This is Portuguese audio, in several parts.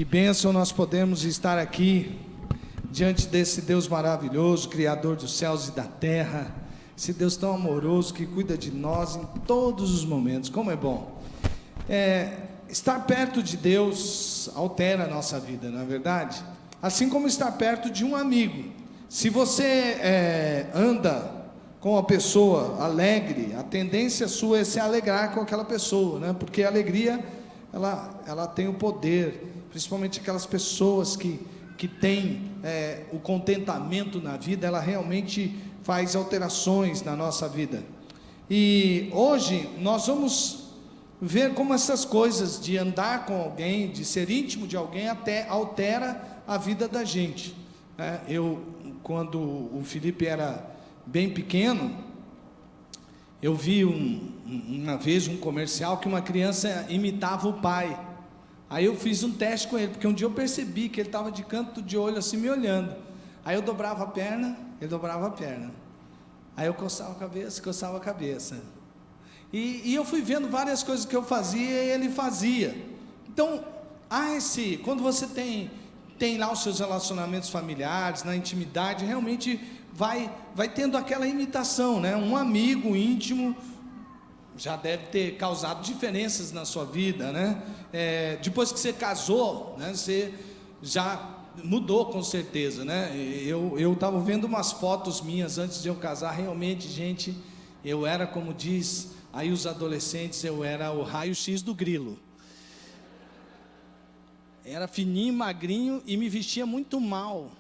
Que bênção nós podemos estar aqui diante desse Deus maravilhoso, Criador dos céus e da terra, esse Deus tão amoroso que cuida de nós em todos os momentos. Como é bom! Estar perto de Deus altera a nossa vida, não é verdade? Assim como estar perto de um amigo. Se você anda com uma pessoa alegre, a tendência sua é se alegrar com aquela pessoa, né? Porque a alegria, ela tem o poder, principalmente aquelas pessoas que têm o contentamento na vida, ela realmente faz alterações na nossa vida. E hoje nós vamos ver como essas coisas de andar com alguém, de ser íntimo de alguém, até altera a vida da gente. Quando o Felipe era bem pequeno, eu vi uma vez um comercial que uma criança imitava o pai. Aí eu fiz um teste com ele, porque um dia eu percebi que ele estava de canto de olho assim me olhando. Aí eu dobrava a perna, ele dobrava a perna. Aí eu coçava a cabeça. E eu fui vendo várias coisas que eu fazia e ele fazia. Então, quando você tem lá os seus relacionamentos familiares, na intimidade, realmente vai tendo aquela imitação, né? Um amigo íntimo já deve ter causado diferenças na sua vida, né? Depois que você casou, né? Você já mudou com certeza, né? Eu estava vendo umas fotos minhas antes de eu casar. Realmente, gente, eu era, como diz aí os adolescentes, eu era o raio-x do grilo. Era fininho, magrinho e me vestia muito mal,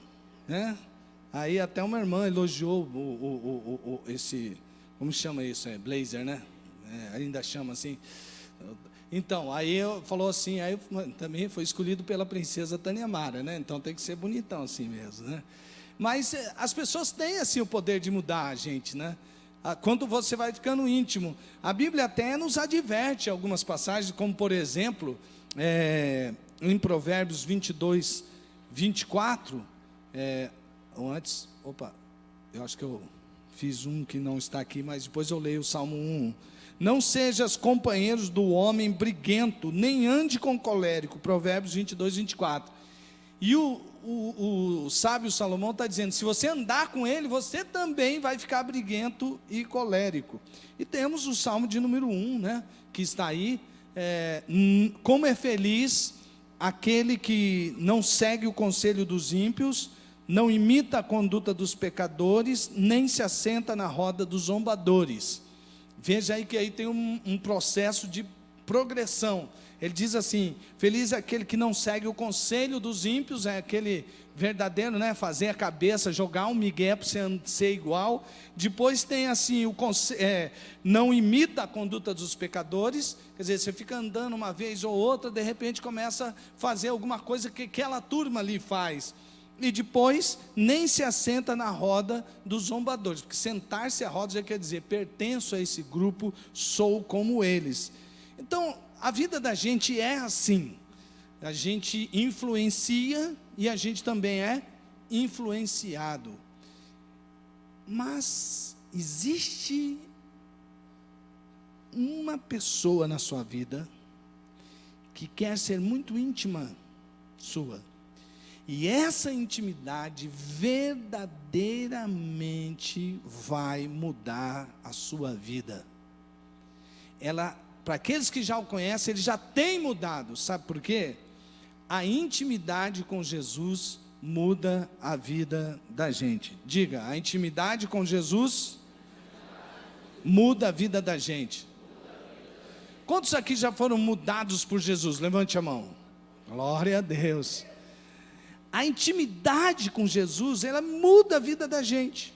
né? Aí até uma irmã elogiou esse, como chama isso? Blazer, né? Ainda chama assim. Então, aí falou assim, aí também foi escolhido pela princesa Tânia Mara, né? Então tem que ser bonitão assim mesmo, né? Mas as pessoas têm assim o poder de mudar a gente, né? Quando você vai ficando íntimo, a Bíblia até nos adverte algumas passagens, como por exemplo, em Provérbios 22, 24, eu acho que eu fiz um que não está aqui, mas depois eu leio o Salmo 1. Não sejas companheiros do homem briguento, nem ande com colérico, Provérbios 22, 24. E o sábio Salomão está dizendo, se você andar com ele, você também vai ficar briguento e colérico. E temos o Salmo de número 1, né, que está aí, como é feliz aquele que não segue o conselho dos ímpios, não imita a conduta dos pecadores, nem se assenta na roda dos zombadores. Veja aí que aí tem um processo de progressão. Ele diz assim, feliz é aquele que não segue o conselho dos ímpios, é aquele verdadeiro, né, fazer a cabeça, jogar um migué para você ser igual. Depois tem assim, não imita a conduta dos pecadores, quer dizer, você fica andando uma vez ou outra, de repente começa a fazer alguma coisa que aquela turma ali faz. E depois, nem se assenta na roda dos zombadores, porque sentar-se à roda já quer dizer, pertenço a esse grupo, sou como eles. Então, a vida da gente é assim, a gente influencia e a gente também é influenciado. Mas existe uma pessoa na sua vida que quer ser muito íntima sua. E essa intimidade verdadeiramente vai mudar a sua vida. Para aqueles que já o conhecem, ele já tem mudado. Sabe por quê? A intimidade com Jesus muda a vida da gente. Diga, a intimidade com Jesus muda a vida da gente. Quantos aqui já foram mudados por Jesus? Levante a mão. Glória a Deus. A intimidade com Jesus, ela muda a vida da gente.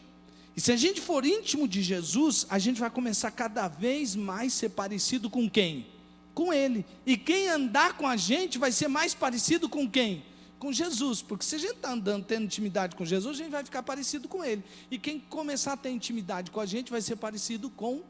E se a gente for íntimo de Jesus, a gente vai começar cada vez mais a ser parecido com quem? Com Ele. E quem andar com a gente vai ser mais parecido com quem? Com Jesus. Porque se a gente está andando, tendo intimidade com Jesus, a gente vai ficar parecido com Ele. E quem começar a ter intimidade com a gente vai ser parecido com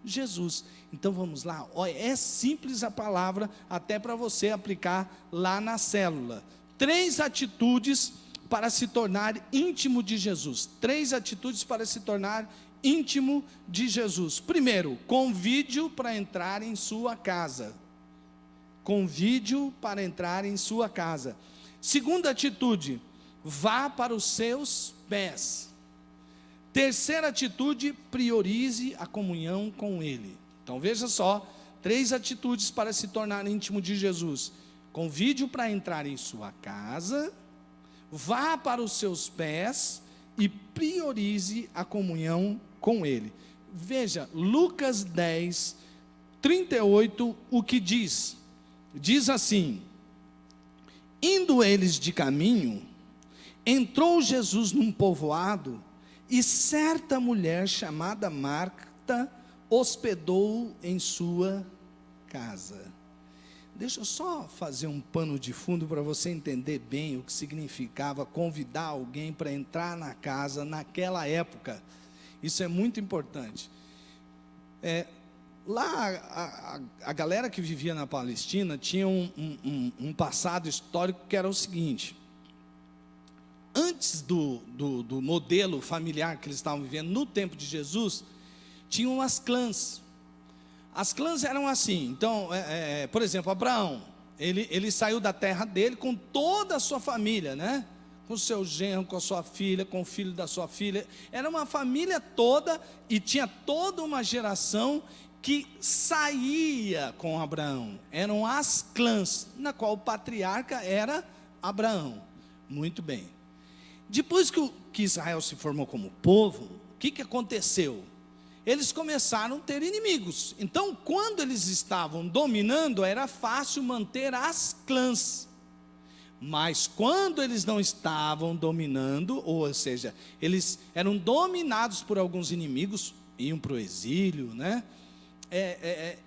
Jesus. Então vamos lá. Olha, é simples a palavra, até para você aplicar lá na célula. 3 atitudes para se tornar íntimo de Jesus. 3 atitudes para se tornar íntimo de Jesus. Primeiro, convide-o para entrar em sua casa. convide-o para entrar em sua casa. Segunda atitude, vá para os seus pés. Terceira atitude, priorize a comunhão com ele. Então veja só, 3 atitudes para se tornar íntimo de Jesus: convide-o para entrar em sua casa, vá para os seus pés e priorize a comunhão com ele. Veja, Lucas 10, 38, o que diz? Diz assim: indo eles de caminho, entrou Jesus num povoado, e certa mulher chamada Marta hospedou-o em sua casa. Deixa eu só fazer um pano de fundo para você entender bem o que significava convidar alguém para entrar na casa naquela época. Isso é muito importante. Lá, a galera que vivia na Palestina tinha um passado histórico que era o seguinte: antes do modelo familiar que eles estavam vivendo no tempo de Jesus, tinham as clãs. As clãs eram assim. Então, por exemplo, Abraão, ele saiu da terra dele com toda a sua família, né? Com o seu genro, com a sua filha, com o filho da sua filha. Era uma família toda, e tinha toda uma geração que saía com Abraão. Eram as clãs, na qual o patriarca era Abraão. Muito bem. Depois que Israel se formou como povo, o que aconteceu? Eles começaram a ter inimigos. Então, quando eles estavam dominando, era fácil manter as clãs. Mas quando eles não estavam dominando, ou seja, eles eram dominados por alguns inimigos, iam para o exílio, né?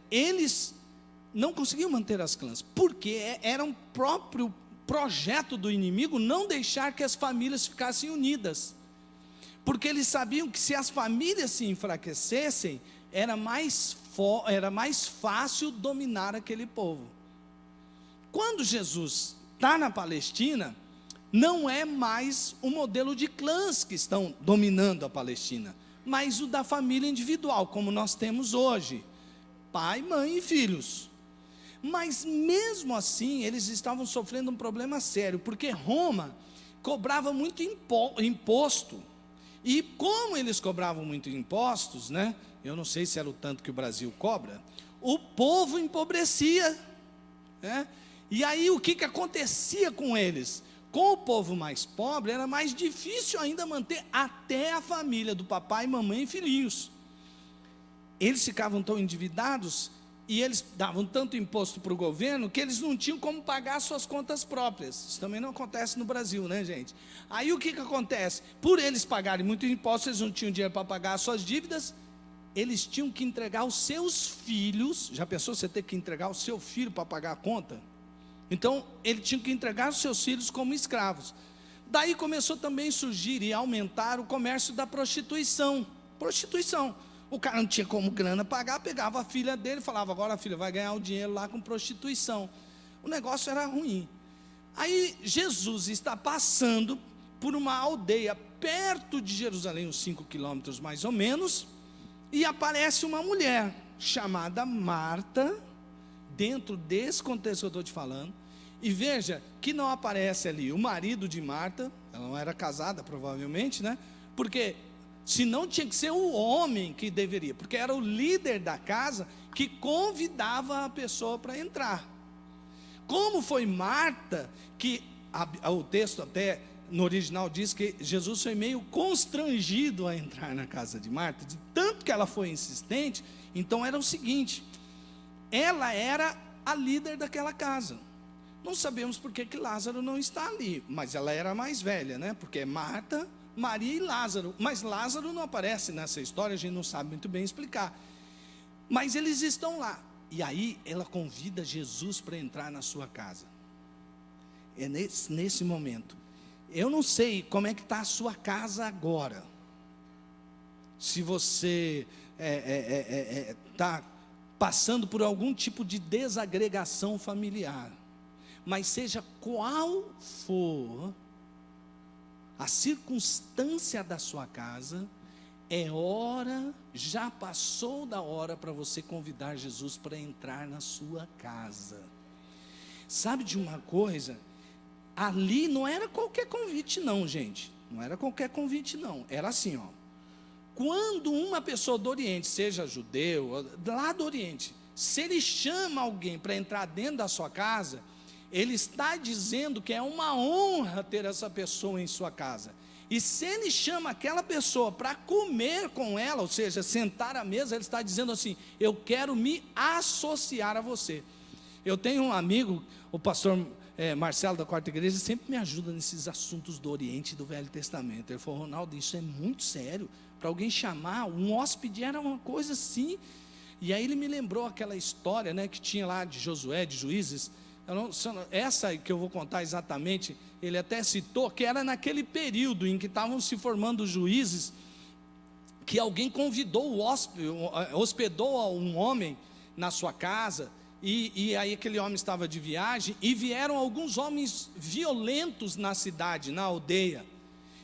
Eles não conseguiam manter as clãs, porque era um próprio projeto do inimigo não deixar que as famílias ficassem unidas. Porque eles sabiam que se as famílias se enfraquecessem, era mais fácil dominar aquele povo. Quando Jesus está na Palestina, não é mais o modelo de clãs que estão dominando a Palestina, mas o da família individual, como nós temos hoje: pai, mãe e filhos. Mas mesmo assim, eles estavam sofrendo um problema sério, porque Roma cobrava muito imposto. E como eles cobravam muito impostos, né? Eu não sei se era o tanto que o Brasil cobra. O povo empobrecia, né? E aí o que acontecia com eles? Com o povo mais pobre, era mais difícil ainda manter até a família do papai, mamãe e filhinhos. Eles ficavam tão endividados e eles davam tanto imposto para o governo que eles não tinham como pagar suas contas próprias. Isso também não acontece no Brasil, né, gente? Aí o que acontece? Por eles pagarem muito imposto, eles não tinham dinheiro para pagar as suas dívidas, eles tinham que entregar os seus filhos. Já pensou você ter que entregar o seu filho para pagar a conta? Então, ele tinha que entregar os seus filhos como escravos. Daí começou também a surgir e aumentar o comércio da prostituição. O cara não tinha como grana pagar, pegava a filha dele e falava: agora a filha vai ganhar o dinheiro lá com prostituição. O negócio era ruim. Aí Jesus está passando por uma aldeia perto de Jerusalém, uns 5 quilômetros mais ou menos, e aparece uma mulher chamada Marta, dentro desse contexto que eu estou te falando. E veja que não aparece ali o marido de Marta, ela não era casada provavelmente, né? Porque senão tinha que ser o homem que deveria, porque era o líder da casa que convidava a pessoa para entrar. Como foi Marta, que o texto até no original diz que Jesus foi meio constrangido a entrar na casa de Marta, de tanto que ela foi insistente. Então era o seguinte: ela era a líder daquela casa. Não sabemos por que Lázaro não está ali, mas ela era a mais velha, né? Porque é Marta, Maria e Lázaro. Mas Lázaro não aparece nessa história, a gente não sabe muito bem explicar. Mas eles estão lá. E aí ela convida Jesus para entrar na sua casa. É nesse momento. Eu não sei como é que está a sua casa agora. Se você está passando por algum tipo de desagregação familiar. Mas seja qual for a circunstância da sua casa, já passou da hora para você convidar Jesus para entrar na sua casa. Sabe de uma coisa? Ali não era qualquer convite não, gente. Não era qualquer convite não. Era assim, ó. Quando uma pessoa do Oriente, seja judeu, lá do Oriente, se ele chama alguém para entrar dentro da sua casa, ele está dizendo que é uma honra ter essa pessoa em sua casa. E se ele chama aquela pessoa para comer com ela, ou seja, sentar à mesa, ele está dizendo assim: eu quero me associar a você. Eu tenho um amigo, o pastor Marcelo da Quarta Igreja, sempre me ajuda nesses assuntos do Oriente e do Velho Testamento. Ele falou: Ronaldo, isso é muito sério. Para alguém chamar, um hóspede era uma coisa assim. E aí ele me lembrou aquela história, né, que tinha lá de Josué, de Juízes. Essa que eu vou contar exatamente, ele até citou que era naquele período em que estavam se formando os juízes, que alguém convidou o hóspede, hospedou um homem na sua casa, e aí aquele homem estava de viagem, e vieram alguns homens violentos na cidade, na aldeia,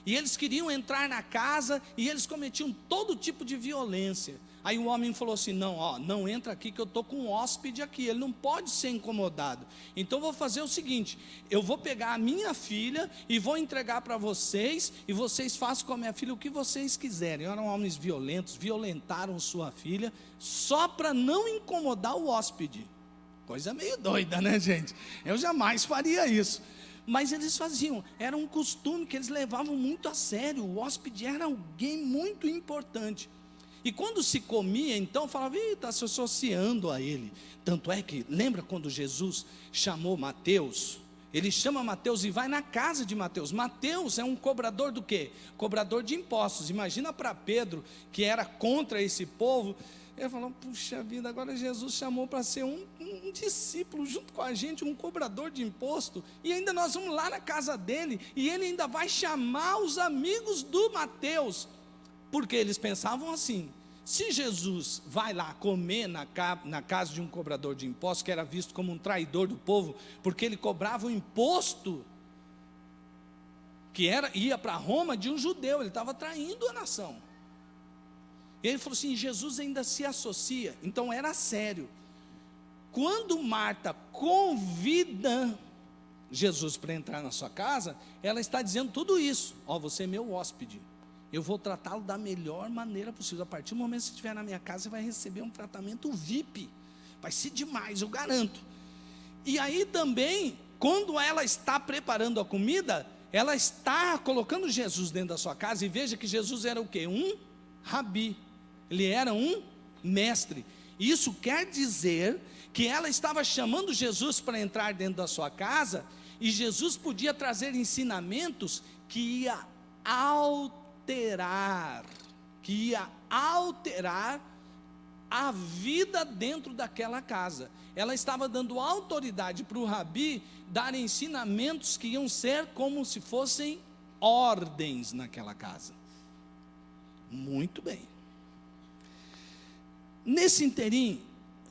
e eles queriam entrar na casa, e eles cometiam todo tipo de violência. Aí o homem falou assim: não entra aqui que eu estou com um hóspede aqui, ele não pode ser incomodado. Então eu vou fazer o seguinte: eu vou pegar a minha filha e vou entregar para vocês, e vocês façam com a minha filha o que vocês quiserem. Eram homens violentos, violentaram sua filha, só para não incomodar o hóspede. Coisa meio doida, né, gente? Eu jamais faria isso. Mas eles faziam, era um costume que eles levavam muito a sério. O hóspede era alguém muito importante. E quando se comia, então, falava: está se associando a ele. Tanto é que, lembra quando Jesus chamou Mateus? Ele chama Mateus e vai na casa de Mateus. Mateus é um cobrador do quê? Cobrador de impostos. Imagina para Pedro, que era contra esse povo. Ele falou: puxa vida, agora Jesus chamou para ser um discípulo junto com a gente, um cobrador de imposto. E ainda nós vamos lá na casa dele, e ele ainda vai chamar os amigos do Mateus. Porque eles pensavam assim: se Jesus vai lá comer na casa de um cobrador de impostos, que era visto como um traidor do povo, porque ele cobrava o imposto que ia para Roma de um judeu, ele estava traindo a nação. E ele falou assim: Jesus ainda se associa. Então era sério. Quando Marta convida Jesus para entrar na sua casa, ela está dizendo tudo isso: você é meu hóspede, eu vou tratá-lo da melhor maneira possível. A partir do momento que você estiver na minha casa, você vai receber um tratamento VIP. Vai ser demais, eu garanto. E aí também, quando ela está preparando a comida, ela está colocando Jesus dentro da sua casa. E veja que Jesus era o quê? Um rabi. Ele era um mestre. Isso quer dizer que ela estava chamando Jesus para entrar dentro da sua casa, e Jesus podia trazer ensinamentos que ia alterar a vida dentro daquela casa. Ela estava dando autoridade para o rabi dar ensinamentos que iam ser como se fossem ordens naquela casa. Muito bem. Nesse inteirinho,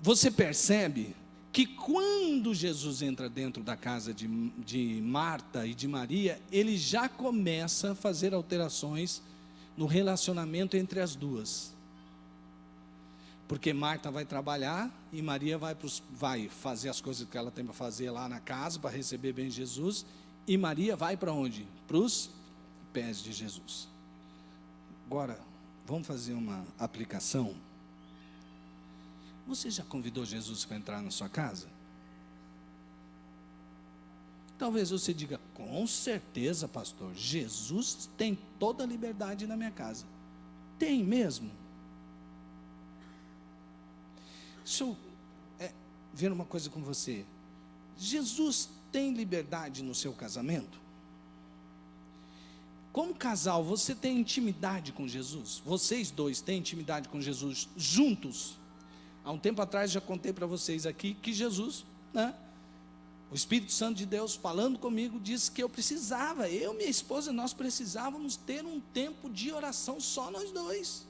você percebe que quando Jesus entra dentro da casa de Marta e de Maria, ele já começa a fazer alterações no relacionamento entre as duas. Porque Marta vai trabalhar e Maria vai fazer as coisas que ela tem para fazer lá na casa, para receber bem Jesus. E Maria vai para onde? Para os pés de Jesus. Agora, vamos fazer uma aplicação. Você já convidou Jesus para entrar na sua casa? Talvez você diga: com certeza, pastor, Jesus tem toda a liberdade na minha casa. Tem mesmo? Deixa eu ver uma coisa com você. Jesus tem liberdade no seu casamento? Como casal, você tem intimidade com Jesus? Vocês dois têm intimidade com Jesus juntos? Há um tempo atrás já contei para vocês aqui que Jesus, o Espírito Santo de Deus falando comigo, disse que eu e minha esposa, nós precisávamos ter um tempo de oração só nós dois.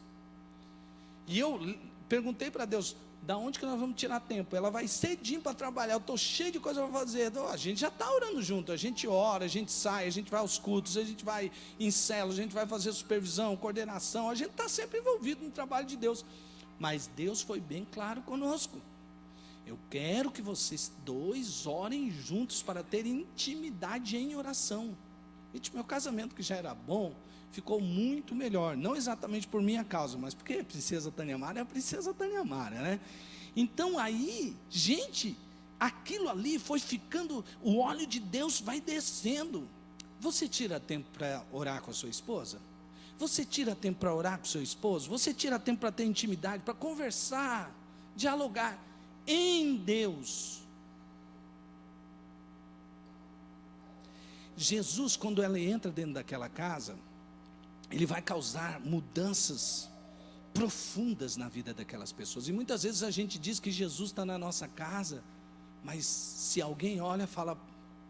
E eu perguntei para Deus: da onde que nós vamos tirar tempo? Ela vai cedinho para trabalhar, eu estou cheio de coisa para fazer. Então, a gente já está orando junto, a gente ora, a gente sai, a gente vai aos cultos, a gente vai em célula, a gente vai fazer supervisão, coordenação, a gente está sempre envolvido no trabalho de Deus. Mas Deus foi bem claro conosco. Eu quero que vocês dois orem juntos para ter intimidade em oração. Gente, meu casamento, que já era bom, ficou muito melhor. Não exatamente por minha causa, mas porque a princesa Tânia Mara é a princesa Tânia Mara, né? Então aí, gente, aquilo ali foi ficando, o óleo de Deus vai descendo. Você tira tempo para orar com a sua esposa? Você tira tempo para orar com o seu esposo? Você tira tempo para ter intimidade, para conversar, dialogar em Deus? Jesus, quando ela entra dentro daquela casa, ele vai causar mudanças profundas na vida daquelas pessoas. E muitas vezes a gente diz que Jesus está na nossa casa, mas se alguém olha,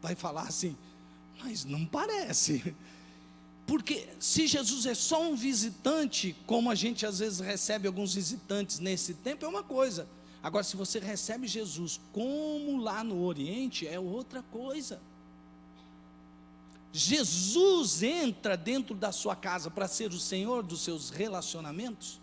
vai falar assim, mas não parece. Porque se Jesus é só um visitante, como a gente às vezes recebe alguns visitantes nesse tempo, é uma coisa. Agora, se você recebe Jesus como lá no Oriente, é outra coisa. Jesus entra dentro da sua casa para ser o Senhor dos seus relacionamentos.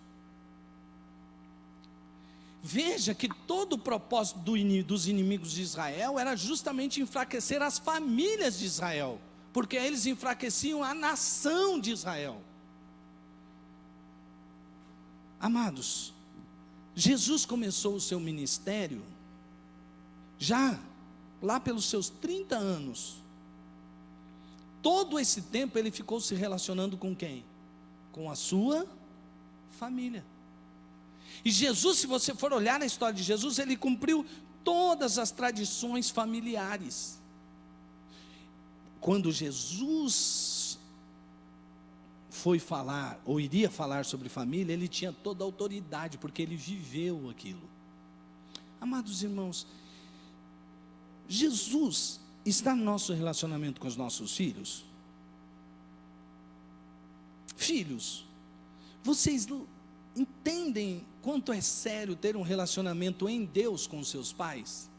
Veja que todo o propósito dos inimigos de Israel era justamente enfraquecer as famílias de Israel, porque eles enfraqueciam a nação de Israel. Amados, Jesus começou o seu ministério já lá pelos seus 30 anos. Todo esse tempo ele ficou se relacionando com quem? Com a sua família. E Jesus, se você for olhar a história de Jesus, ele cumpriu todas as tradições familiares. Quando Jesus foi falar, ou iria falar sobre família, ele tinha toda a autoridade, porque ele viveu aquilo. Amados irmãos, Jesus está no nosso relacionamento com os nossos filhos? Filhos, vocês entendem quanto é sério ter um relacionamento em Deus com os seus pais?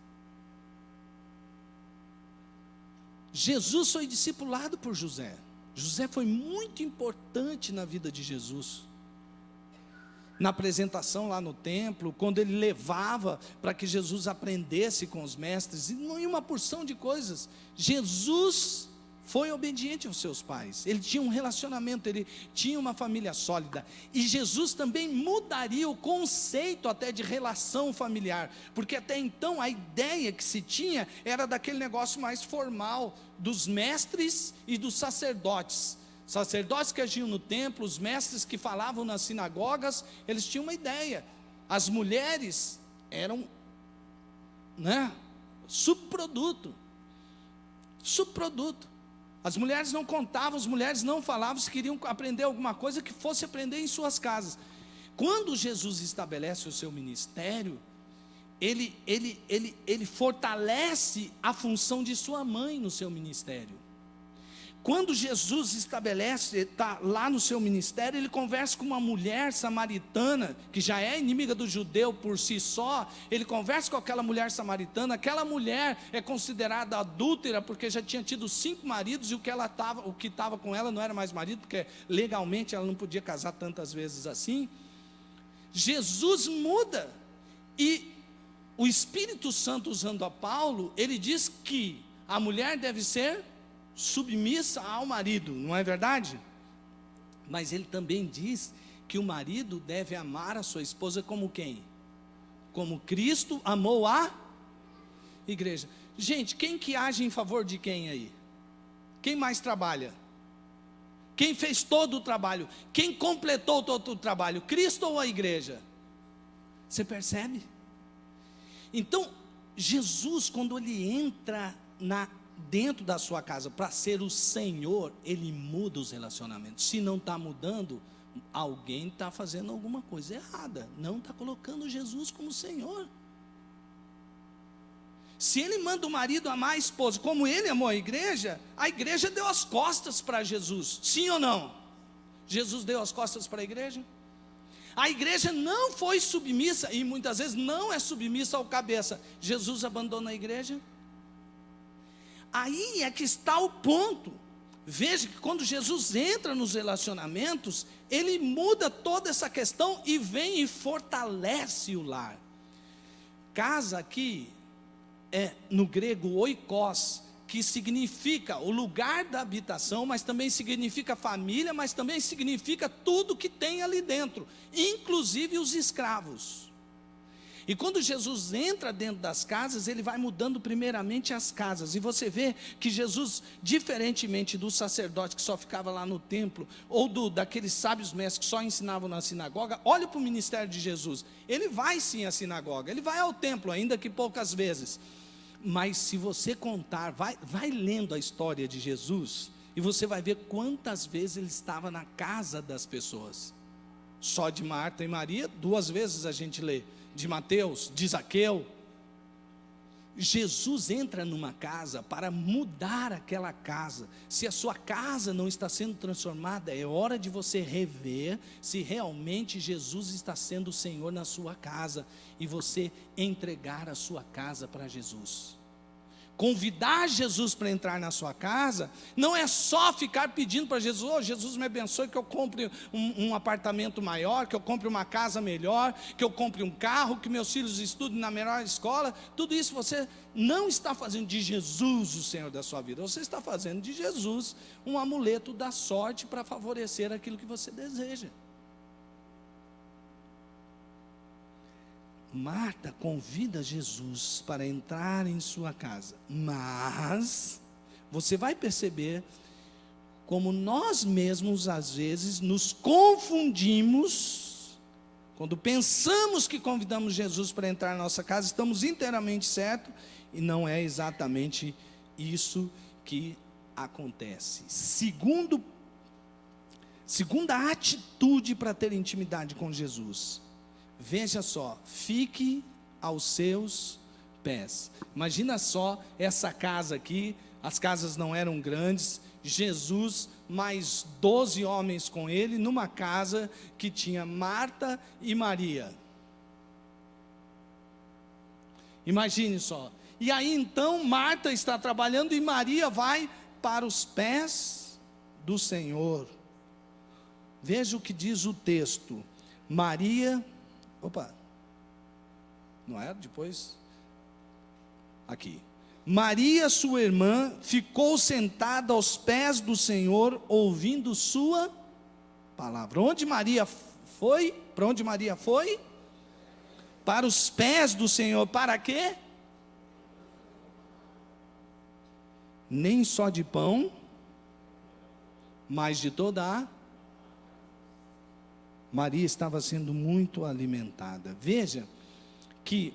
Jesus foi discipulado por José. José foi muito importante na vida de Jesus. Na apresentação lá no templo, quando ele levava para que Jesus aprendesse com os mestres, e uma porção de coisas. Jesus foi obediente aos seus pais, ele tinha um relacionamento, ele tinha uma família sólida, e Jesus também mudaria o conceito até de relação familiar, porque até então a ideia que se tinha era daquele negócio mais formal, dos mestres e dos sacerdotes que agiam no templo, os mestres que falavam nas sinagogas, eles tinham uma ideia, as mulheres eram, subproduto, as mulheres não contavam, as mulheres não falavam, se queriam aprender alguma coisa, que fosse aprender em suas casas. Quando Jesus estabelece o seu ministério, ele fortalece a função de sua mãe no seu ministério. Quando Jesus está lá no seu ministério, ele conversa com uma mulher samaritana, que já é inimiga do judeu por si só, ele conversa com aquela mulher samaritana, aquela mulher é considerada adúltera, porque já tinha tido 5 maridos, e o que estava com ela não era mais marido, porque legalmente ela não podia casar tantas vezes assim. Jesus muda, e o Espírito Santo, usando a Paulo, ele diz que a mulher deve ser submissa ao marido, não é verdade? Mas ele também diz que o marido deve amar a sua esposa como quem? Como Cristo amou a igreja. Gente, quem que age em favor de quem aí? Quem mais trabalha? Quem fez todo o trabalho? Quem completou todo o trabalho? Cristo ou a igreja? Você percebe? Então, Jesus, quando ele entra dentro da sua casa para ser o Senhor, ele muda os relacionamentos. Se não está mudando, alguém está fazendo alguma coisa errada, não está colocando Jesus como Senhor. Se ele manda o marido amar a esposa como ele amou a igreja deu as costas para Jesus, sim ou não? Jesus deu as costas para a igreja não foi submissa, e muitas vezes não é submissa ao cabeça. Jesus abandona a igreja? Aí é que está o ponto. Veja que quando Jesus entra nos relacionamentos, ele muda toda essa questão e vem e fortalece o lar. Casa aqui é no grego oikos, que significa o lugar da habitação, mas também significa família, mas também significa tudo que tem ali dentro, inclusive os escravos. E quando Jesus entra dentro das casas, ele vai mudando primeiramente as casas. E você vê que Jesus, diferentemente do sacerdote que só ficava lá no templo, ou daqueles sábios mestres que só ensinavam na sinagoga, olha para o ministério de Jesus. Ele vai sim à sinagoga, ele vai ao templo, ainda que poucas vezes. Mas se você contar, vai lendo a história de Jesus, e você vai ver quantas vezes ele estava na casa das pessoas. Só de Marta e Maria, 2 vezes a gente lê. De Mateus, de Zaqueu. Jesus entra numa casa para mudar aquela casa. Se a sua casa não está sendo transformada, é hora de você rever se realmente Jesus está sendo o Senhor na sua casa, e você entregar a sua casa para Jesus. Convidar Jesus para entrar na sua casa não é só ficar pedindo para Jesus: oh, Jesus me abençoe que eu compre um apartamento maior, que eu compre uma casa melhor, que eu compre um carro, que meus filhos estudem na melhor escola. Tudo isso você não está fazendo de Jesus o Senhor da sua vida, você está fazendo de Jesus um amuleto da sorte para favorecer aquilo que você deseja. Marta convida Jesus para entrar em sua casa, mas você vai perceber como nós mesmos às vezes nos confundimos. Quando pensamos que convidamos Jesus para entrar na nossa casa, estamos inteiramente certos, e não é exatamente isso que acontece. Segunda atitude para ter intimidade com Jesus: veja só, fique aos seus pés. Imagina só essa casa aqui, as casas não eram grandes, Jesus mais 12 homens com ele, numa casa que tinha Marta e Maria. Imagine só. E aí então Marta está trabalhando e Maria vai para os pés do Senhor. Veja o que diz o texto. Não é? Depois, aqui. Maria, sua irmã, ficou sentada aos pés do Senhor, ouvindo sua palavra. Onde Maria foi? Para onde Maria foi? Para os pés do Senhor. Para quê? Nem só de pão, mas de toda a... Maria estava sendo muito alimentada. Veja que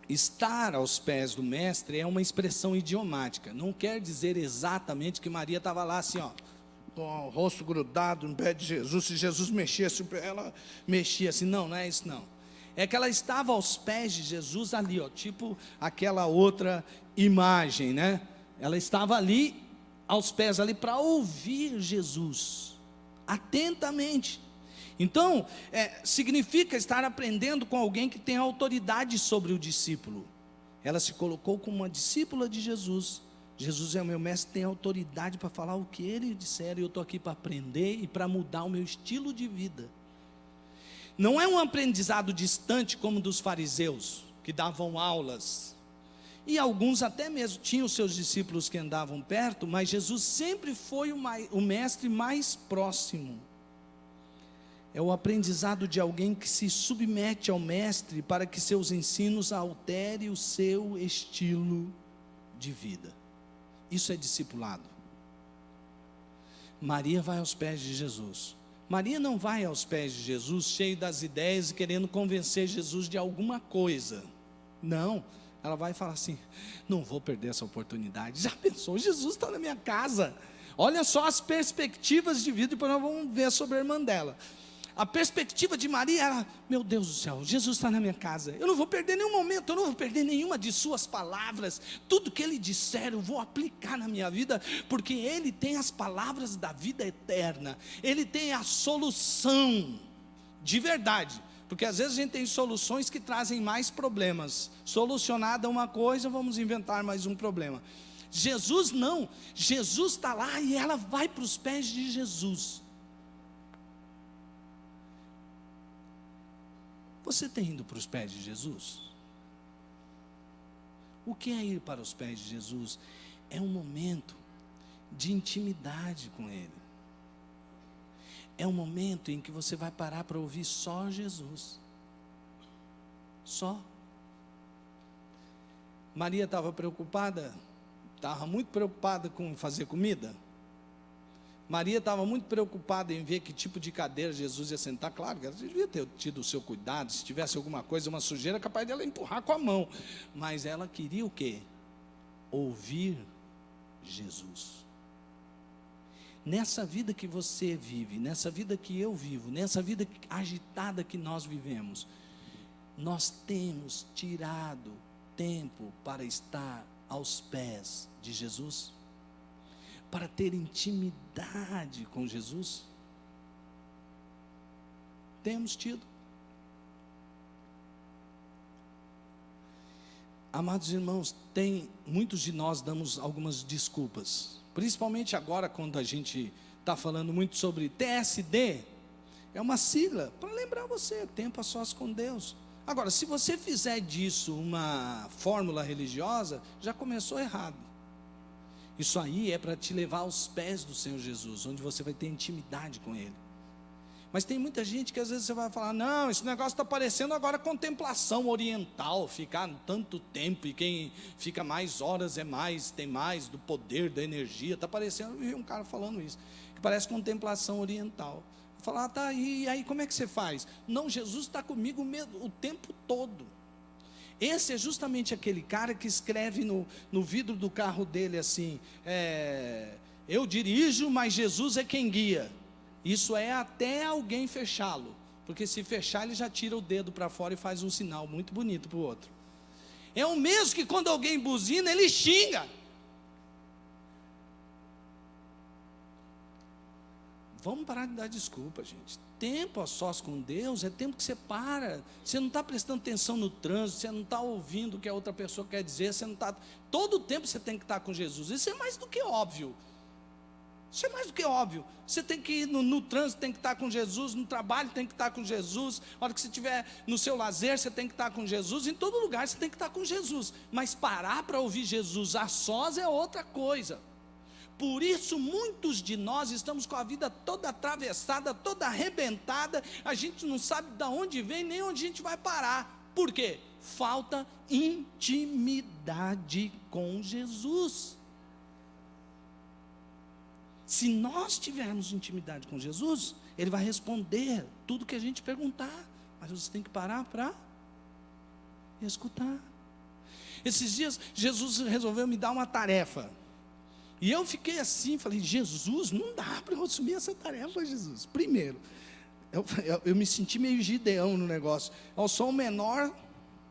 estar aos pés do mestre é uma expressão idiomática. Não quer dizer exatamente que Maria estava lá assim, ó, com o rosto grudado no pé de Jesus. Se Jesus mexesse, ela mexia assim. Não, não é isso não. É que ela estava aos pés de Jesus ali, ó, tipo aquela outra imagem, né? Ela estava ali, aos pés ali, para ouvir Jesus, atentamente. Então, significa estar aprendendo com alguém que tem autoridade sobre o discípulo. Ela se colocou como uma discípula de Jesus. Jesus é o meu mestre, tem autoridade para falar o que ele disser, e eu estou aqui para aprender e para mudar o meu estilo de vida. Não é um aprendizado distante como dos fariseus, que davam aulas, e alguns até mesmo tinham seus discípulos que andavam perto, mas Jesus sempre foi o mestre mais próximo. É o aprendizado de alguém que se submete ao mestre para que seus ensinos alterem o seu estilo de vida. Isso é discipulado. Maria vai aos pés de Jesus. Maria não vai aos pés de Jesus cheia das ideias e querendo convencer Jesus de alguma coisa. Não, ela vai falar assim: não vou perder essa oportunidade. Já pensou? Jesus está na minha casa. Olha só as perspectivas de vida, e depois nós vamos ver sobre a irmã dela. A perspectiva de Maria era: meu Deus do céu, Jesus está na minha casa, eu não vou perder nenhum momento, eu não vou perder nenhuma de suas palavras, tudo que ele disser eu vou aplicar na minha vida, porque ele tem as palavras da vida eterna, ele tem a solução de verdade, porque às vezes a gente tem soluções que trazem mais problemas. Solucionada uma coisa, vamos inventar mais um problema. Jesus não, Jesus está lá e ela vai para os pés de Jesus. Você tem ido para os pés de Jesus? O que é ir para os pés de Jesus? É um momento de intimidade com Ele. É um momento em que você vai parar para ouvir só Jesus. Só. Maria estava preocupada, estava muito preocupada com fazer comida. Maria estava muito preocupada em ver que tipo de cadeira Jesus ia sentar. Claro que ela devia ter tido o seu cuidado. Se tivesse alguma coisa, uma sujeira, capaz dela empurrar com a mão. Mas ela queria o quê? Ouvir Jesus. Nessa vida que você vive, nessa vida que eu vivo, nessa vida agitada que nós vivemos, nós temos tirado tempo para estar aos pés de Jesus? Para ter intimidade com Jesus? Temos tido. Amados irmãos, muitos de nós damos algumas desculpas, principalmente agora quando a gente está falando muito sobre TSD, é uma sigla para lembrar você, tempo a sós com Deus. Agora, se você fizer disso uma fórmula religiosa, já começou errado. Isso aí é para te levar aos pés do Senhor Jesus, onde você vai ter intimidade com Ele. Mas tem muita gente que às vezes você vai falar, não, esse negócio está parecendo agora contemplação oriental, ficar tanto tempo, e quem fica mais horas tem mais do poder, da energia. Está parecendo, eu vi um cara falando isso, que parece contemplação oriental. Falar, tá, e aí como é que você faz? Não, Jesus está comigo o tempo todo. Esse é justamente aquele cara que escreve no vidro do carro dele assim, eu dirijo, mas Jesus é quem guia. Isso é até alguém fechá-lo, porque se fechar ele já tira o dedo para fora e faz um sinal muito bonito para o outro. É o mesmo que quando alguém buzina, ele xinga. Vamos parar de dar desculpa, gente. Tempo a sós com Deus é tempo que você para. Você não está prestando atenção no trânsito, você não está ouvindo o que a outra pessoa quer dizer, você não está. Todo o tempo você tem que estar com Jesus. Isso é mais do que óbvio. Isso é mais do que óbvio. Você tem que ir no trânsito, tem que estar com Jesus, no trabalho tem que estar com Jesus, na hora que você estiver no seu lazer, você tem que estar com Jesus, em todo lugar você tem que estar com Jesus. Mas parar para ouvir Jesus a sós é outra coisa. Por isso muitos de nós estamos com a vida toda atravessada, toda arrebentada, a gente não sabe de onde vem, nem onde a gente vai parar. Por quê? Falta intimidade com Jesus. Se nós tivermos intimidade com Jesus, Ele vai responder tudo que a gente perguntar, mas você tem que parar para escutar. Esses dias, Jesus resolveu me dar uma tarefa, e eu fiquei assim, falei, Jesus, não dá para eu assumir essa tarefa, Jesus. Primeiro, eu me senti meio Gideão no negócio. Eu sou o menor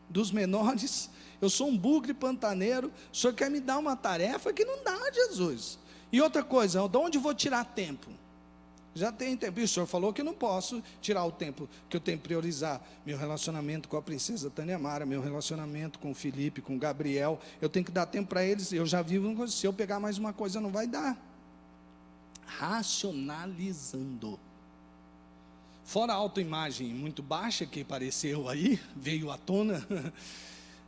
dos menores, eu sou um bugre pantaneiro, o Senhor quer me dar uma tarefa que não dá, Jesus. E outra coisa, de onde vou tirar tempo? Já tem tempo, e o Senhor falou que eu não posso tirar o tempo, que eu tenho que priorizar meu relacionamento com a princesa Tânia Mara, meu relacionamento com o Felipe, com o Gabriel, eu tenho que dar tempo para eles, eu já vivo, se eu pegar mais uma coisa não vai dar. Racionalizando. Fora a autoimagem muito baixa que apareceu aí, veio à tona,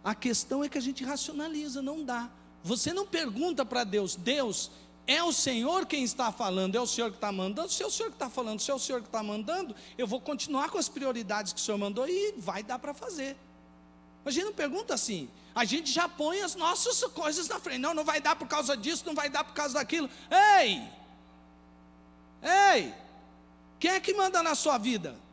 a questão é que a gente racionaliza, não dá. Você não pergunta para Deus, Deus, é o Senhor quem está falando, é o Senhor que está mandando. Se é o Senhor que está falando, se é o Senhor que está mandando, eu vou continuar com as prioridades que o Senhor mandou e vai dar para fazer. A gente não pergunta assim, a gente já põe as nossas coisas na frente. Não, não vai dar por causa disso, não vai dar por causa daquilo. Ei, quem é que manda na sua vida?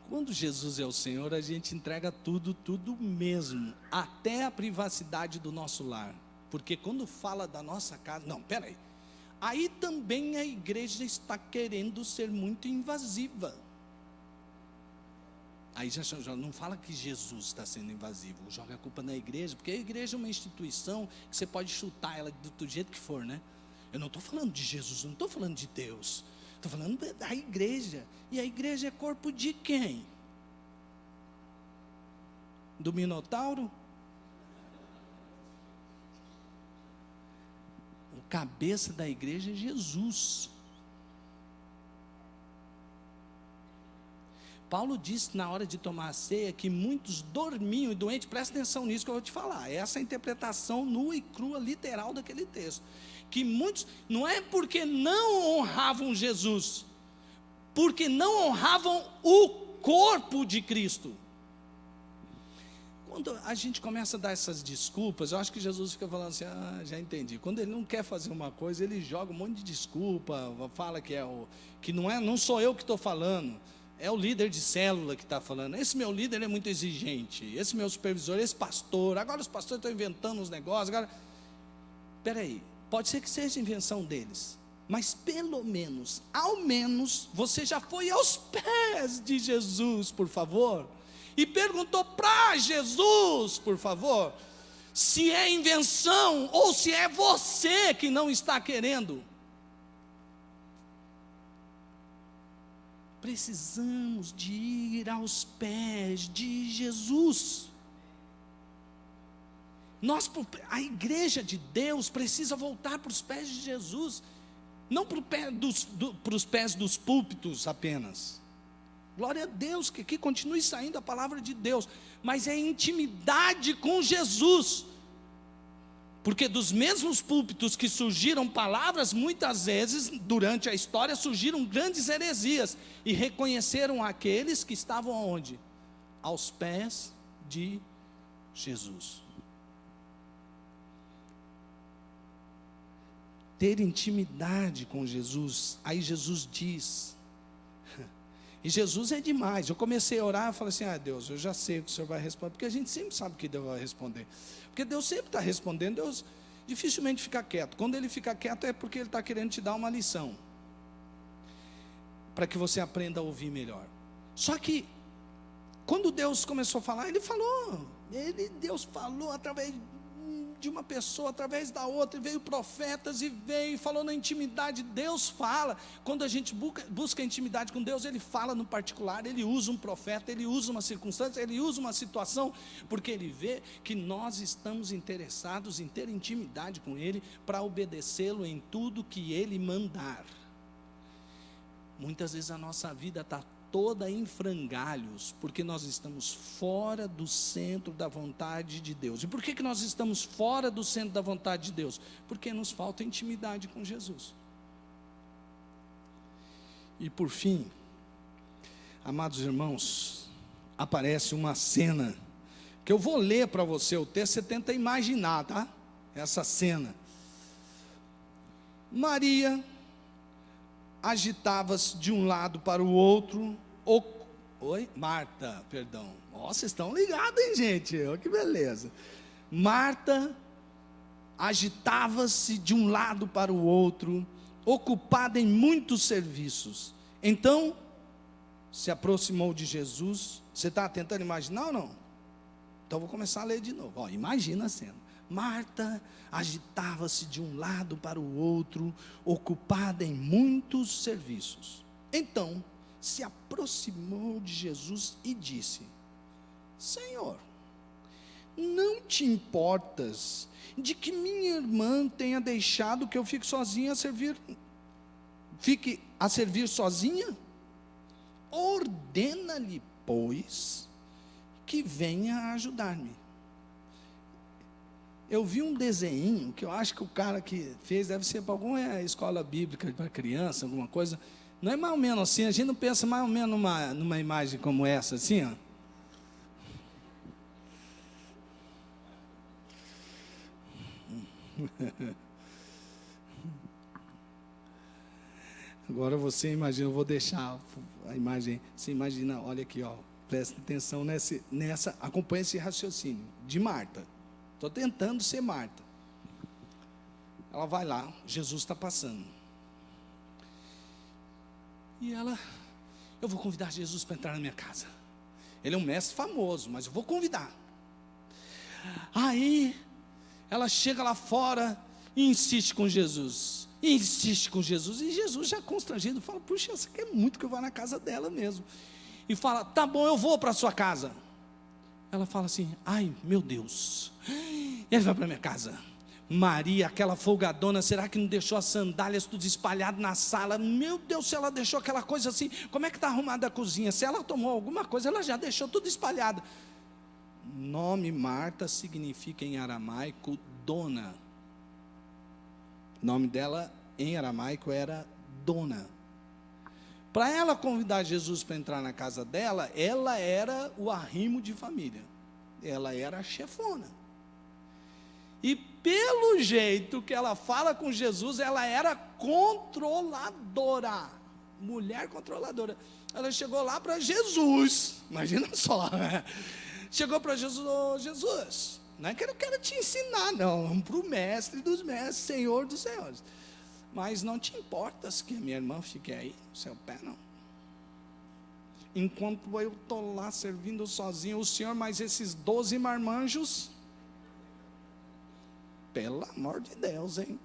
Quando Jesus é o Senhor, a gente entrega tudo mesmo, até a privacidade do nosso lar. Porque quando fala da nossa casa, não, peraí, aí também a igreja está querendo ser muito invasiva. Aí já não fala que Jesus está sendo invasivo, joga a culpa na igreja, porque a igreja é uma instituição que você pode chutar ela do jeito que for, né? Eu não estou falando de Jesus, não estou falando de Deus. Estou falando da igreja. E a igreja é corpo de quem? Do Minotauro? O cabeça da igreja é Jesus. Paulo disse na hora de tomar a ceia que muitos dormiam e doentes. Presta atenção nisso que eu vou te falar. Essa é a interpretação nua e crua, literal daquele texto. Que muitos, não é porque não honravam Jesus, porque não honravam o corpo de Cristo. Quando a gente começa a dar essas desculpas, eu acho que Jesus fica falando assim, já entendi. Quando ele não quer fazer uma coisa, ele joga um monte de desculpa, fala que não sou eu que estou falando, é o líder de célula que está falando. Esse meu líder é muito exigente, esse meu supervisor, esse pastor, agora os pastores estão inventando uns negócios, agora... Espera aí, pode ser que seja invenção deles, mas pelo menos, ao menos, você já foi aos pés de Jesus, por favor, e perguntou para Jesus, por favor, se é invenção ou se é você que não está querendo. Precisamos de ir aos pés de Jesus. A igreja de Deus precisa voltar para os pés de Jesus, não para os pés dos púlpitos apenas. Glória a Deus, que continue saindo a palavra de Deus, mas é intimidade com Jesus, porque dos mesmos púlpitos que surgiram palavras, muitas vezes, durante a história, surgiram grandes heresias, e reconheceram aqueles que estavam aonde? Aos pés de Jesus. Ter intimidade com Jesus, aí Jesus diz... E Jesus é demais. Eu comecei a orar e falei assim, Deus, eu já sei o que o Senhor vai responder, porque a gente sempre sabe o que Deus vai responder, porque Deus sempre está respondendo. Deus dificilmente fica quieto. Quando Ele fica quieto é porque Ele está querendo te dar uma lição, para que você aprenda a ouvir melhor. Só que, quando Deus começou a falar, Deus falou através de uma pessoa, através da outra, e veio profetas, e veio, e falou na intimidade. Deus fala, quando a gente busca intimidade com Deus, Ele fala no particular, Ele usa um profeta, Ele usa uma circunstância, Ele usa uma situação, porque Ele vê que nós estamos interessados em ter intimidade com Ele, para obedecê-lo em tudo que Ele mandar. Muitas vezes a nossa vida está toda em frangalhos, porque nós estamos fora do centro da vontade de Deus. E por que nós estamos fora do centro da vontade de Deus? Porque nos falta intimidade com Jesus. E por fim, amados irmãos, aparece uma cena, que eu vou ler para você o texto, você tenta imaginar, tá? Essa cena. Maria agitava-se de um lado para o outro. Marta, perdão. Nossa, vocês estão ligados, hein, gente? Olha que beleza. Marta agitava-se de um lado para o outro, ocupada em muitos serviços. Então, se aproximou de Jesus. Você está tentando imaginar ou não? Então, vou começar a ler de novo. Imagina a cena. Marta agitava-se de um lado para o outro, ocupada em muitos serviços. Então, se aproximou de Jesus e disse: Senhor, não te importas de que minha irmã tenha deixado que eu fique a servir sozinha? Ordena-lhe, pois, que venha ajudar-me. Eu vi um desenho, que eu acho que o cara que fez deve ser para alguma escola bíblica para criança, alguma coisa. Não é mais ou menos assim, a gente não pensa mais ou menos numa imagem como essa, assim, ó. Agora você imagina, eu vou deixar a imagem, você imagina, olha aqui, ó, presta atenção nessa, acompanha esse raciocínio, de Marta. Estou tentando ser Marta. Ela vai lá, Jesus está passando. E eu vou convidar Jesus para entrar na minha casa. Ele é um mestre famoso, mas eu vou convidar. Aí, ela chega lá fora e insiste com Jesus. E Jesus já constrangido, fala, puxa, você quer muito que eu vá na casa dela mesmo. E fala, tá bom, eu vou para a sua casa. Ela fala assim, ai meu Deus, ele vai para a minha casa. Maria, aquela folgadona, será que não deixou as sandálias tudo espalhado na sala? Meu Deus, se ela deixou aquela coisa assim, como é que está arrumada a cozinha? Se ela tomou alguma coisa, ela já deixou tudo espalhado. Nome Marta significa em aramaico dona. O nome dela em aramaico era dona. Para ela convidar Jesus para entrar na casa dela, ela era o arrimo de família. Ela era a chefona. E pelo jeito que ela fala com Jesus, ela era controladora. Mulher controladora. Ela chegou lá para Jesus. Imagina só. Chegou para Jesus: ô Jesus, não é que eu quero te ensinar, não. Vamos para o mestre dos mestres, Senhor dos senhores. Mas não te importas que a minha irmã fique aí no seu pé, não. Enquanto eu estou lá servindo sozinho, o Senhor, mais esses 12 marmanjos. Pelo amor de Deus, hein?